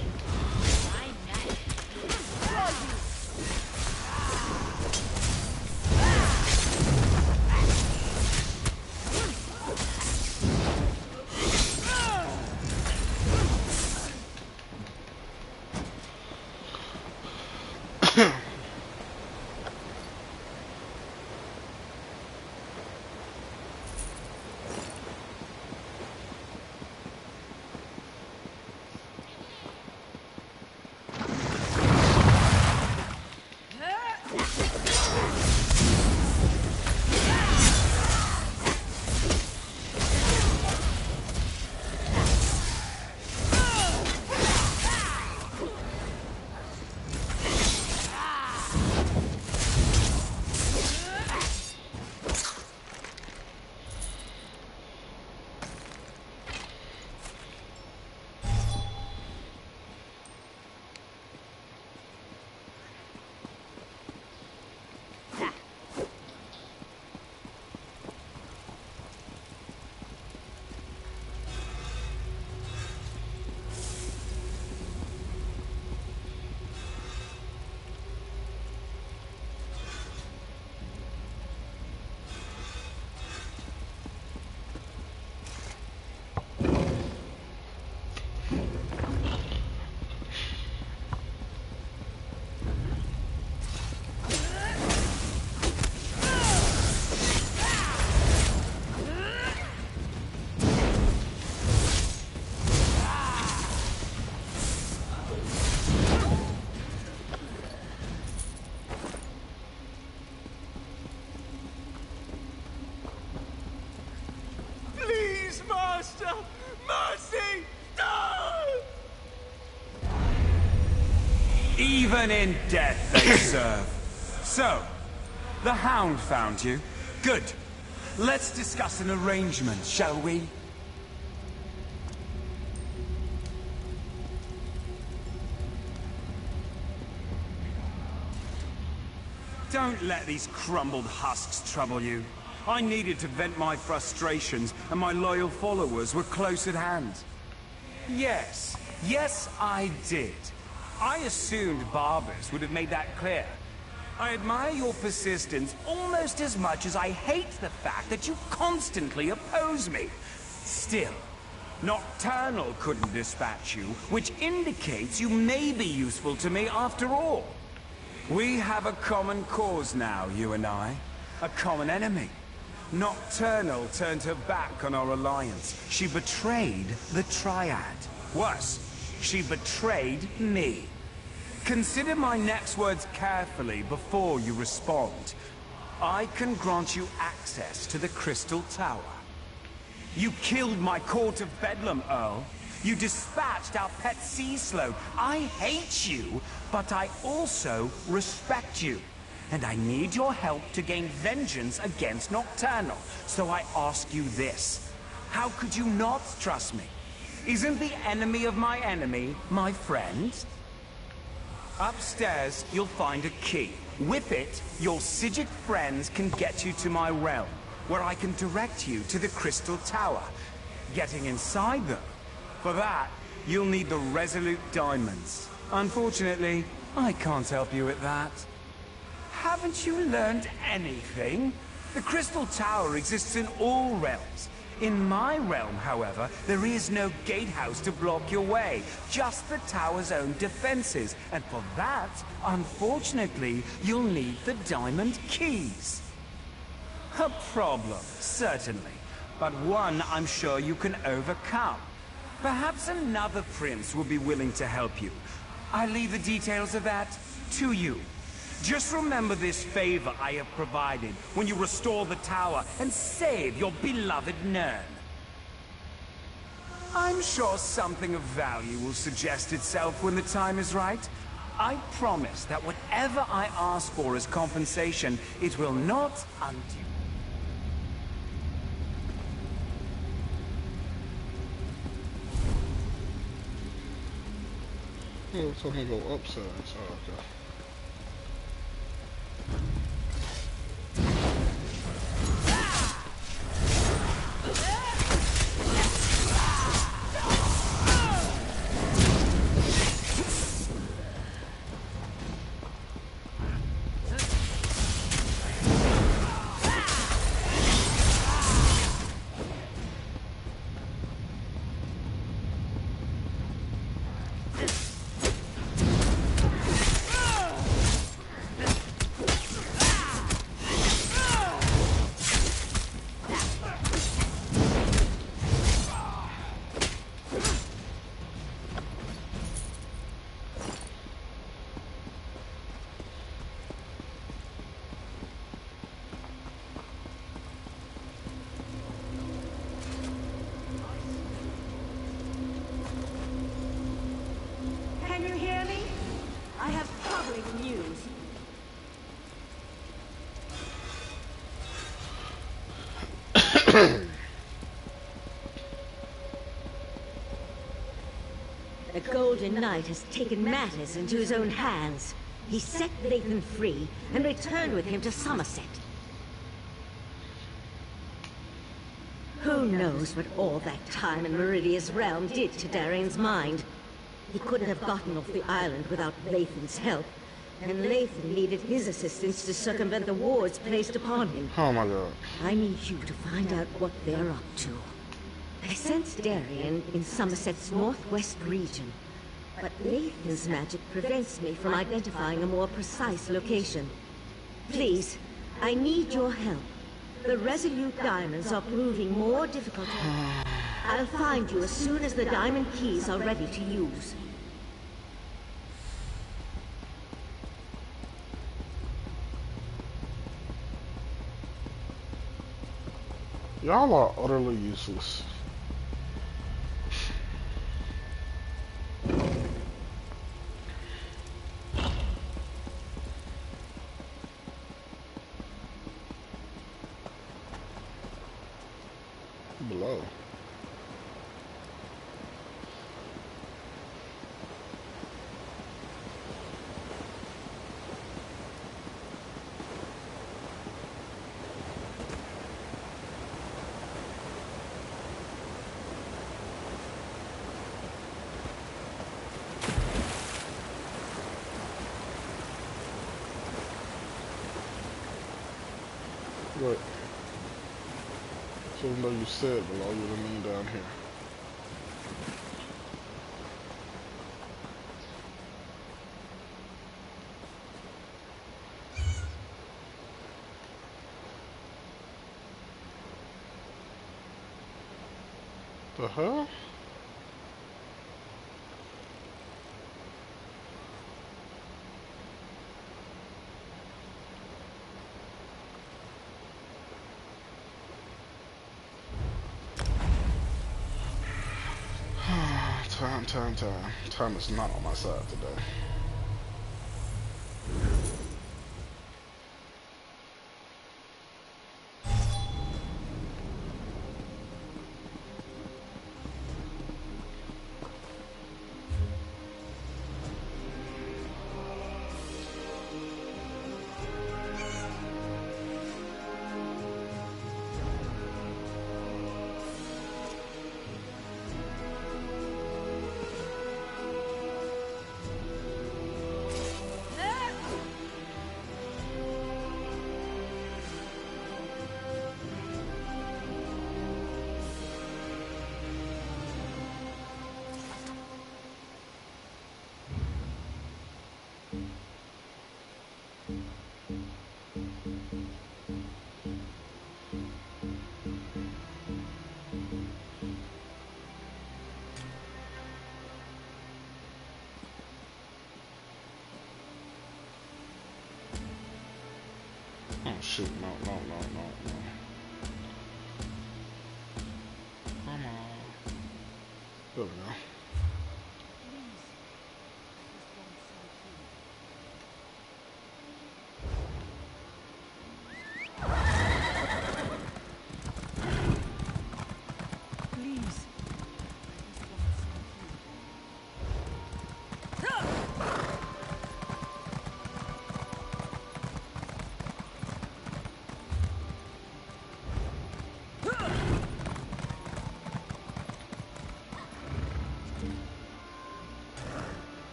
Even in death they serve. So, the Hound found you. Good. Let's discuss an arrangement, shall we? Don't let these crumbled husks trouble you. I needed to vent my frustrations, and my loyal followers were close at hand. Yes, I did. I assumed Barbas would have made that clear. I admire your persistence almost as much as I hate the fact that you constantly oppose me. Still, Nocturnal couldn't dispatch you, which indicates you may be useful to me after all. We have a common cause now, you and I. A common enemy. Nocturnal turned her back on our alliance. She betrayed the Triad. Worse, she betrayed me. Consider my next words carefully before you respond. I can grant you access to the Crystal Tower. You killed my Court of Bedlam, Earl. You dispatched our pet sea slope. I hate you, but I also respect you. And I need your help to gain vengeance against Nocturnal. So I ask you this. How could you not trust me? Isn't the enemy of my enemy my friend? Upstairs, you'll find a key. With it, your Psijic friends can get you to my realm, where I can direct you to the Crystal Tower. Getting inside them, for that, you'll need the Resolute Diamonds. Unfortunately, I can't help you with that. Haven't you learned anything? The Crystal Tower exists in all realms. In my realm, however, there is no gatehouse to block your way, just the tower's own defenses. And for that, unfortunately, you'll need the diamond keys. A problem, certainly, but one I'm sure you can overcome. Perhaps another prince will be willing to help you. I'll leave the details of that to you. Just remember this favor I have provided when you restore the tower and save your beloved Nirn. I'm sure something of value will suggest itself when the time is right. I promise that whatever I ask for as compensation, it will not undo. Oh, so he go upsides. Oh, okay. Can you hear me? I have troubling news. The Golden Knight has taken matters into his own hands. He set Lathan free and returned with him to Somerset. Who knows what all that time in Meridia's realm did to Darian's mind? He couldn't have gotten off the island without Lathan's help, and Lathan needed his assistance to circumvent the wards placed upon him. Oh my god. I need you to find out what they're up to. I sense Darian in Somerset's northwest region, but Lathan's magic prevents me from identifying a more precise location. Please, I need your help. The Resolute Diamonds are proving more difficult. I'll find you as soon as the diamond keys are ready to use. Y'all are utterly useless. Below. What? So even though you said below, you didn't mean down here. The hell? Time is not on my side today. Oh shoot, no. Come on. There we go.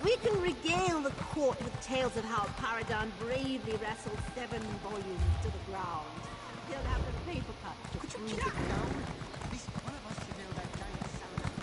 We can regale the court with tales of how Paragon bravely wrestled 7 volumes to the ground. He'll have the paper cut to prove it down. At least one of us should know that giant salamander.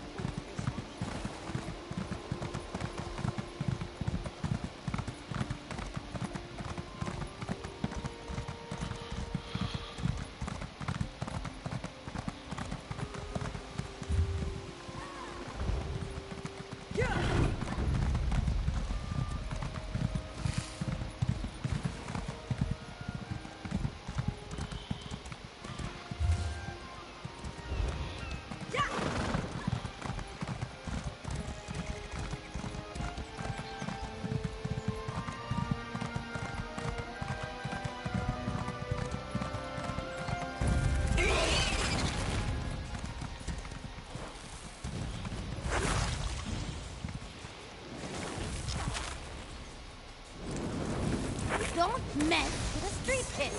Don't mess with a street pit.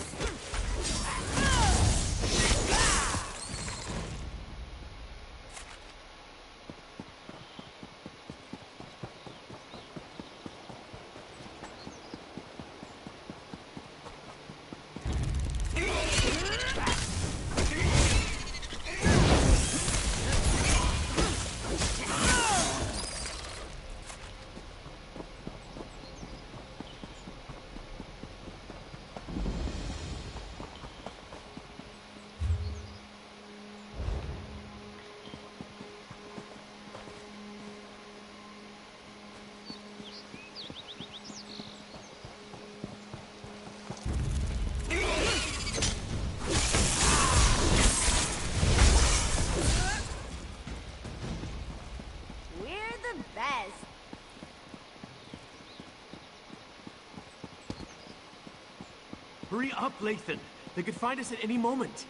Hurry up, Lathan. They could find us at any moment.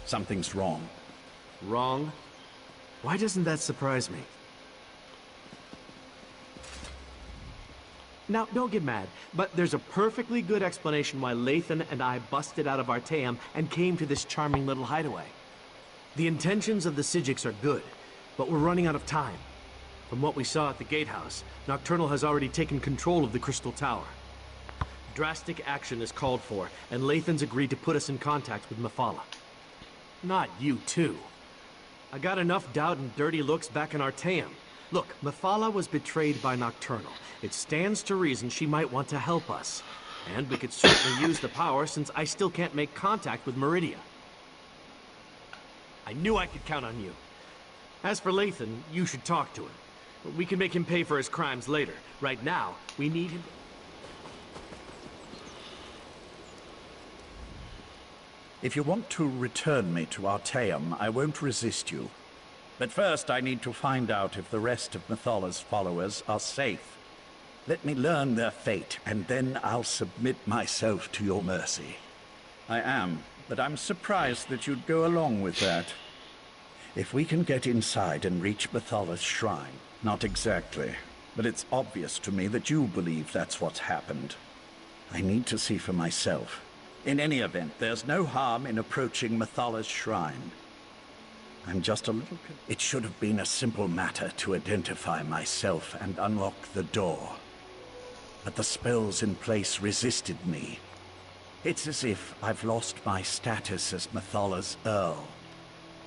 Something's wrong. Wrong? Why doesn't that surprise me? Now, don't get mad, but there's a perfectly good explanation why Lathan and I busted out of Artaeum and came to this charming little hideaway. The intentions of the Psijics are good, but we're running out of time. From what we saw at the gatehouse, Nocturnal has already taken control of the Crystal Tower. Drastic action is called for, and Lathan's agreed to put us in contact with Mephala. Not you, too. I got enough doubt and dirty looks back in Artaeum. Look, Mephala was betrayed by Nocturnal. It stands to reason she might want to help us. And we could certainly use the power since I still can't make contact with Meridia. I knew I could count on you. As for Lathan, you should talk to him. We can make him pay for his crimes later. Right now, we need him... If you want to return me to Artaeum, I won't resist you. But first, I need to find out if the rest of Methala's followers are safe. Let me learn their fate, and then I'll submit myself to your mercy. I am, but I'm surprised that you'd go along with that. If we can get inside and reach Methala's shrine, not exactly, but it's obvious to me that you believe that's what's happened. I need to see for myself. In any event, there's no harm in approaching Methala's shrine. I'm just a little... It should have been a simple matter to identify myself and unlock the door. But the spells in place resisted me. It's as if I've lost my status as Methala's Earl.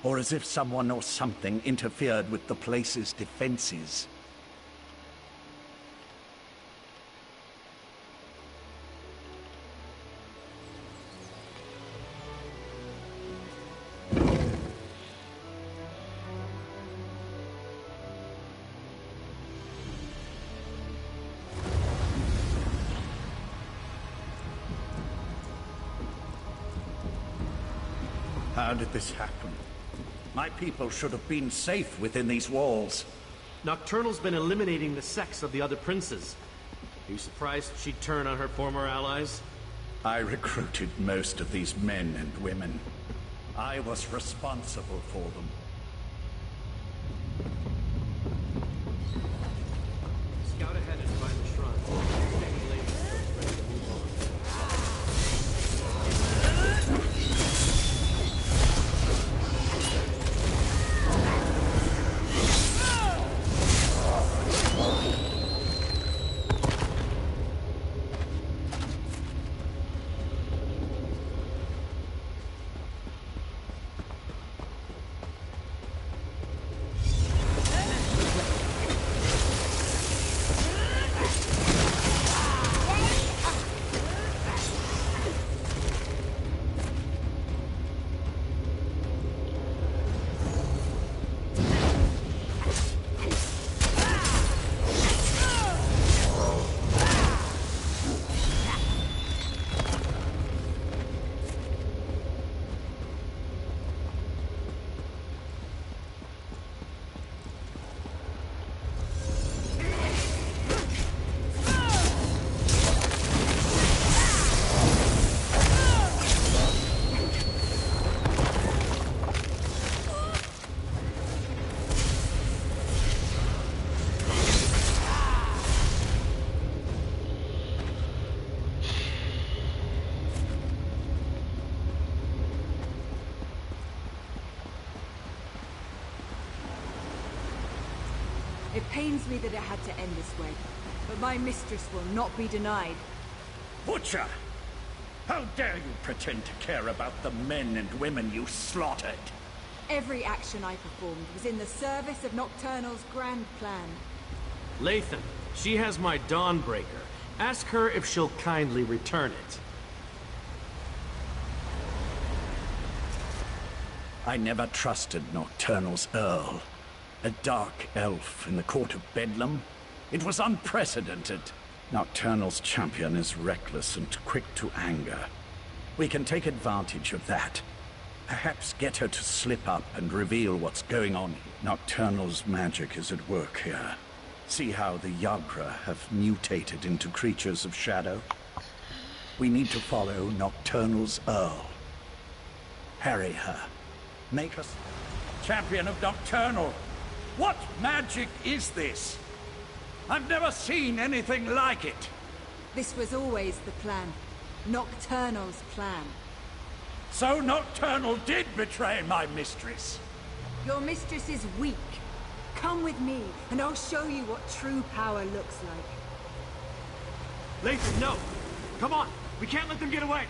Or as if someone or something interfered with the place's defenses. How did this happen? My people should have been safe within these walls. Nocturnal's been eliminating the sects of the other princes. Are you surprised she'd turn on her former allies? I recruited most of these men and women. I was responsible for them. Scout ahead and find the shrine. Maybe later, ready to move on. It pains me that it had to end this way, but my mistress will not be denied. Butcher! How dare you pretend to care about the men and women you slaughtered? Every action I performed was in the service of Nocturnal's grand plan. Lathan, she has my Dawnbreaker. Ask her if she'll kindly return it. I never trusted Nocturnal's Earl. A dark elf in the court of Bedlam? It was unprecedented. Nocturnal's champion is reckless and quick to anger. We can take advantage of that. Perhaps get her to slip up and reveal what's going on. Nocturnal's magic is at work here. See how the Yagra have mutated into creatures of shadow? We need to follow Nocturnal's Earl. Harry her. Make us champion of Nocturnal. What magic is this? I've never seen anything like it. This was always the plan. Nocturnal's plan. So Nocturnal did betray my mistress. Your mistress is weak. Come with me, and I'll show you what true power looks like. Lathan, no! Come on! We can't let them get away!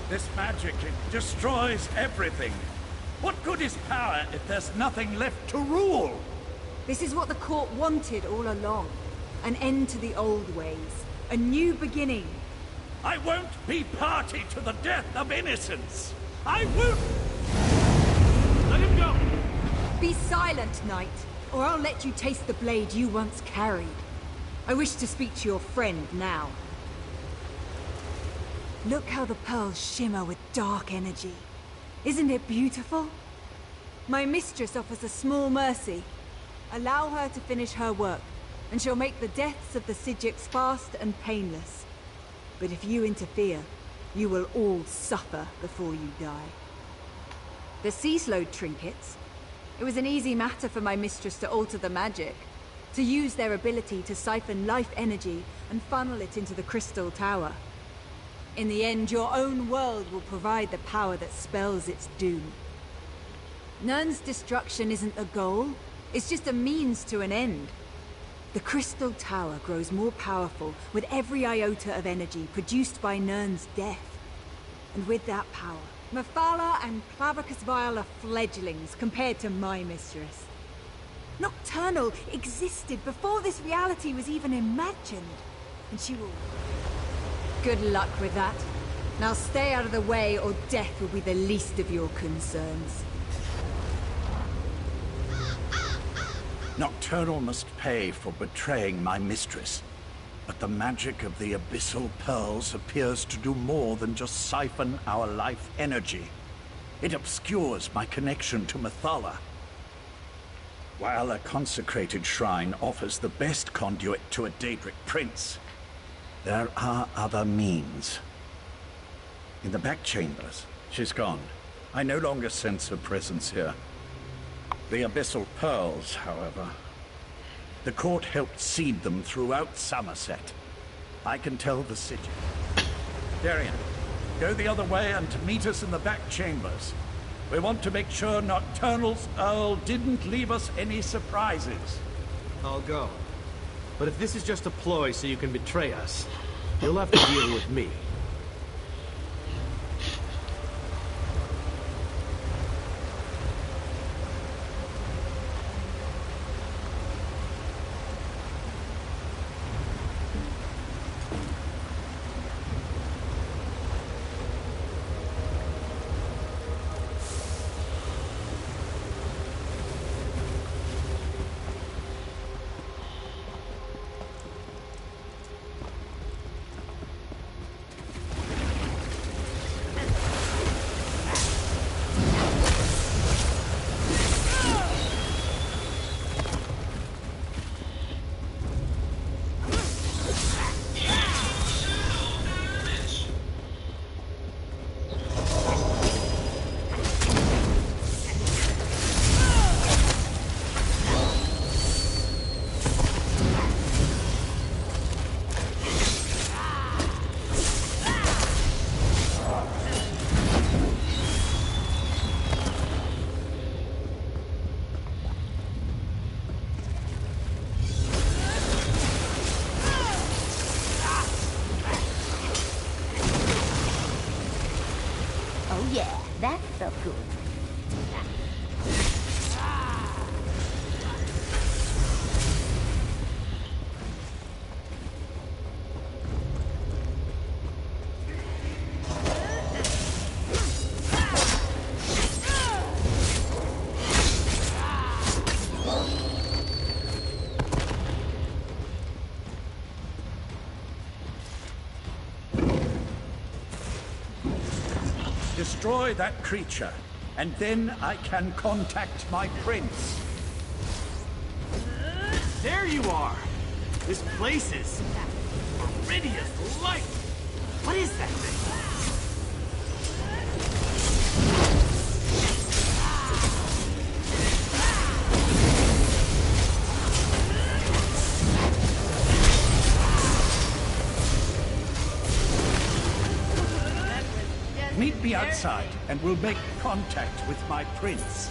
This magic, it destroys everything. What good is power if there's nothing left to rule? This is what the court wanted all along. An end to the old ways. A new beginning. I won't be party to the death of innocents. I won't... Let him go! Be silent, knight, or I'll let you taste the blade you once carried. I wish to speak to your friend now. Look how the pearls shimmer with dark energy. Isn't it beautiful? My mistress offers a small mercy. Allow her to finish her work, and she'll make the deaths of the Psijics fast and painless. But if you interfere, you will all suffer before you die. The sea-slowed trinkets. It was an easy matter for my mistress to alter the magic, to use their ability to siphon life energy and funnel it into the Crystal Tower. In the end, your own world will provide the power that spells its doom. Nirn's destruction isn't a goal, it's just a means to an end. The Crystal Tower grows more powerful with every iota of energy produced by Nirn's death. And with that power, Mephala and Clavicus Vile are fledglings compared to my mistress. Nocturnal existed before this reality was even imagined. And she will... Good luck with that. Now stay out of the way or death will be the least of your concerns. Nocturnal must pay for betraying my mistress. But the magic of the Abyssal Pearls appears to do more than just siphon our life energy. It obscures my connection to Mephala. While a consecrated shrine offers the best conduit to a Daedric prince, there are other means. In the back chambers, she's gone. I no longer sense her presence here. The Abyssal Pearls, however, the court helped seed them throughout Somerset. I can tell the city. Darian, go the other way and meet us in the back chambers. We want to make sure Nocturnal's Earl didn't leave us any surprises. I'll go. But if this is just a ploy so you can betray us, you'll have to deal with me. Oh yeah, that felt good. Destroy that creature, and then I can contact my prince. There you are! This place is... Meridia's light! What is that thing? Meet me outside, and we'll make contact with my prince.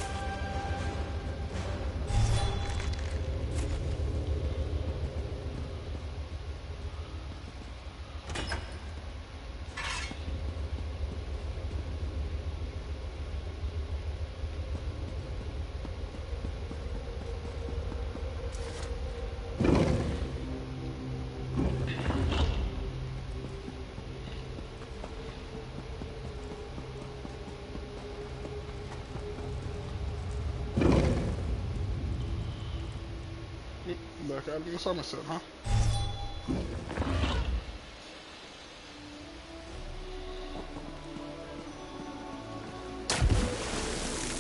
Back out in Somerset, huh?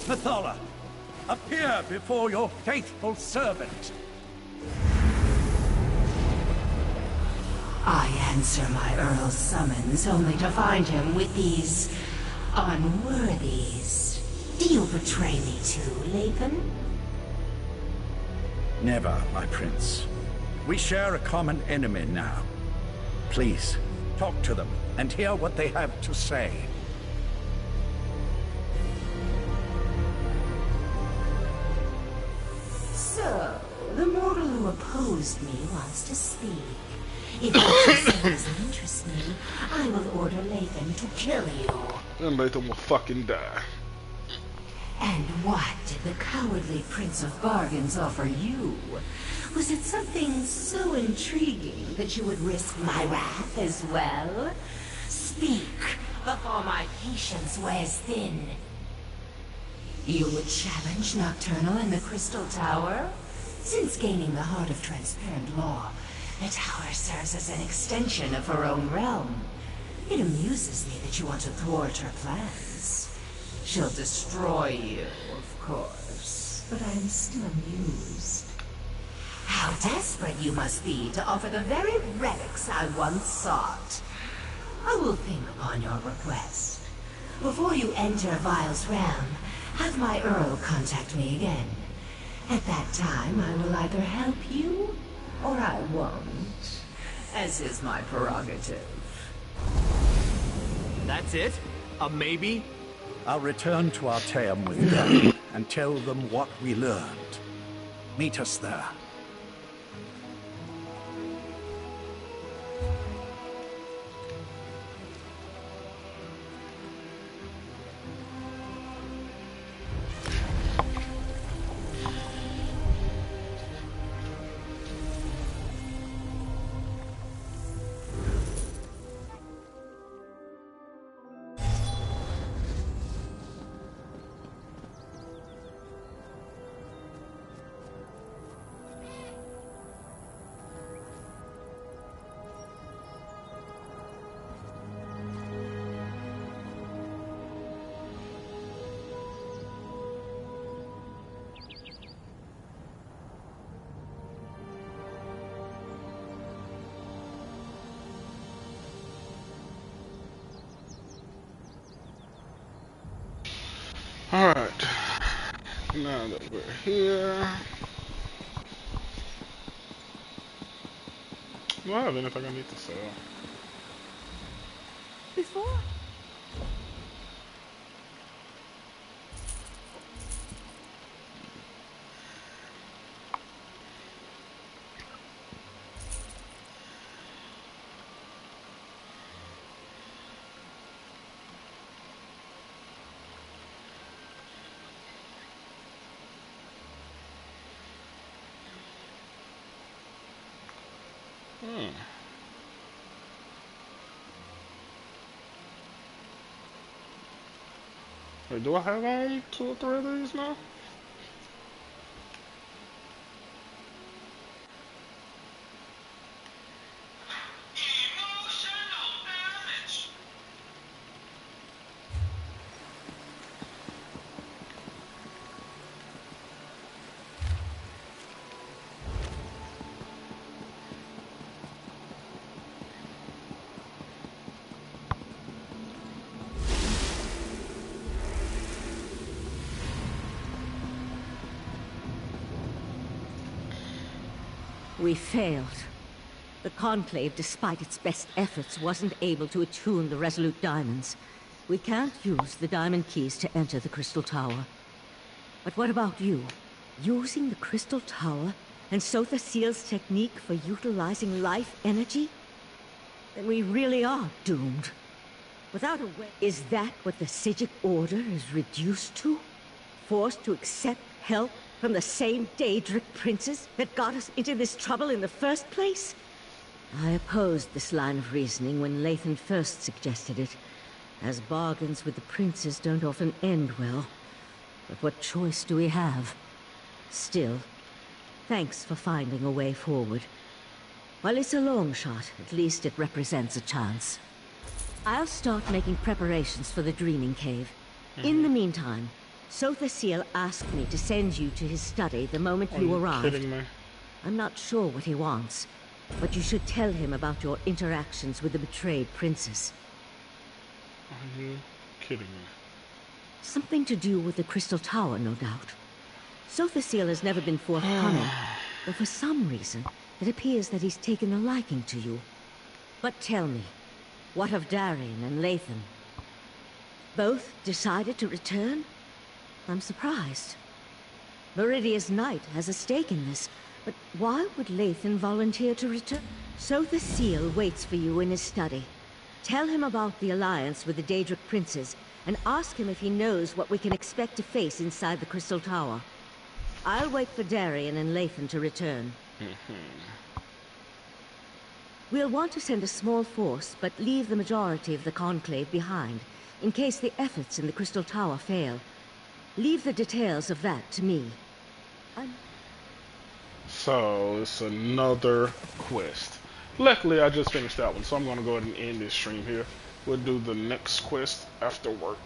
Mephala, appear before your faithful servant. I answer my Earl's summons only to find him with these unworthies. Do you betray me too, Lathan? Never, my prince. We share a common enemy now. Please, talk to them and hear what they have to say. So, the mortal who who opposed me wants to speak. If what you say doesn't interest me, I will order Lathan to kill you. And Lathan will fucking die. And what did the cowardly Prince of Bargains offer you? Was it something so intriguing that you would risk my wrath as well? Speak, before my patience wears thin. You would challenge Nocturnal in the Crystal Tower? Since gaining the Heart of Transparent Law, the tower serves as an extension of her own realm. It amuses me that you want to thwart her plans. She'll destroy you, of course, but I'm still amused. How desperate you must be to offer the very relics I once sought. I will think upon your request. Before you enter Vile's realm, have my Earl contact me again. At that time, I will either help you, or I won't, as is my prerogative. That's it? A maybe? I'll return to Artaeum with them and tell them what we learned. Meet us there. Alright, now that we're here, do I have anything I need to sell? Before? Wait, do I have 2 or 3 of these now? We failed. The Conclave, despite its best efforts, wasn't able to attune the Resolute Diamonds. We can't use the diamond keys to enter the Crystal Tower. But what about you? Using the Crystal Tower and Sotha Seal's technique for utilizing life energy? Then we really are doomed. Without a way... Is that what the Psijic Order is reduced to? Forced to accept help from the same Daedric princes that got us into this trouble in the first place? I opposed this line of reasoning when Lathan first suggested it, as bargains with the princes don't often end well. But what choice do we have? Still, thanks for finding a way forward. While it's a long shot, at least it represents a chance. I'll start making preparations for the Dreaming Cave. In the meantime, Sotha Seal asked me to send you to his study the moment you arrived. Kidding me? I'm not sure what he wants, but you should tell him about your interactions with the betrayed princess. Are you kidding me? Something to do with the Crystal Tower, no doubt. Sotha Seal has never been forthcoming, but for some reason, it appears that he's taken a liking to you. But tell me, what of Darian and Lathan? Both decided to return? I'm surprised. Meridia's Knight has a stake in this, But why would Lathan volunteer to return? So the seal waits for you in his study. Tell him about the alliance with the Daedric princes, and ask him if he knows what we can expect to face inside the Crystal Tower. I'll wait for Darian and Lathan to return. We'll want to send a small force, but leave the majority of the Conclave behind, in case the efforts in the Crystal Tower fail. Leave the details of that to me. So, it's another quest. Luckily, I just finished that one, so I'm going to go ahead and end this stream here. We'll do the next quest after work.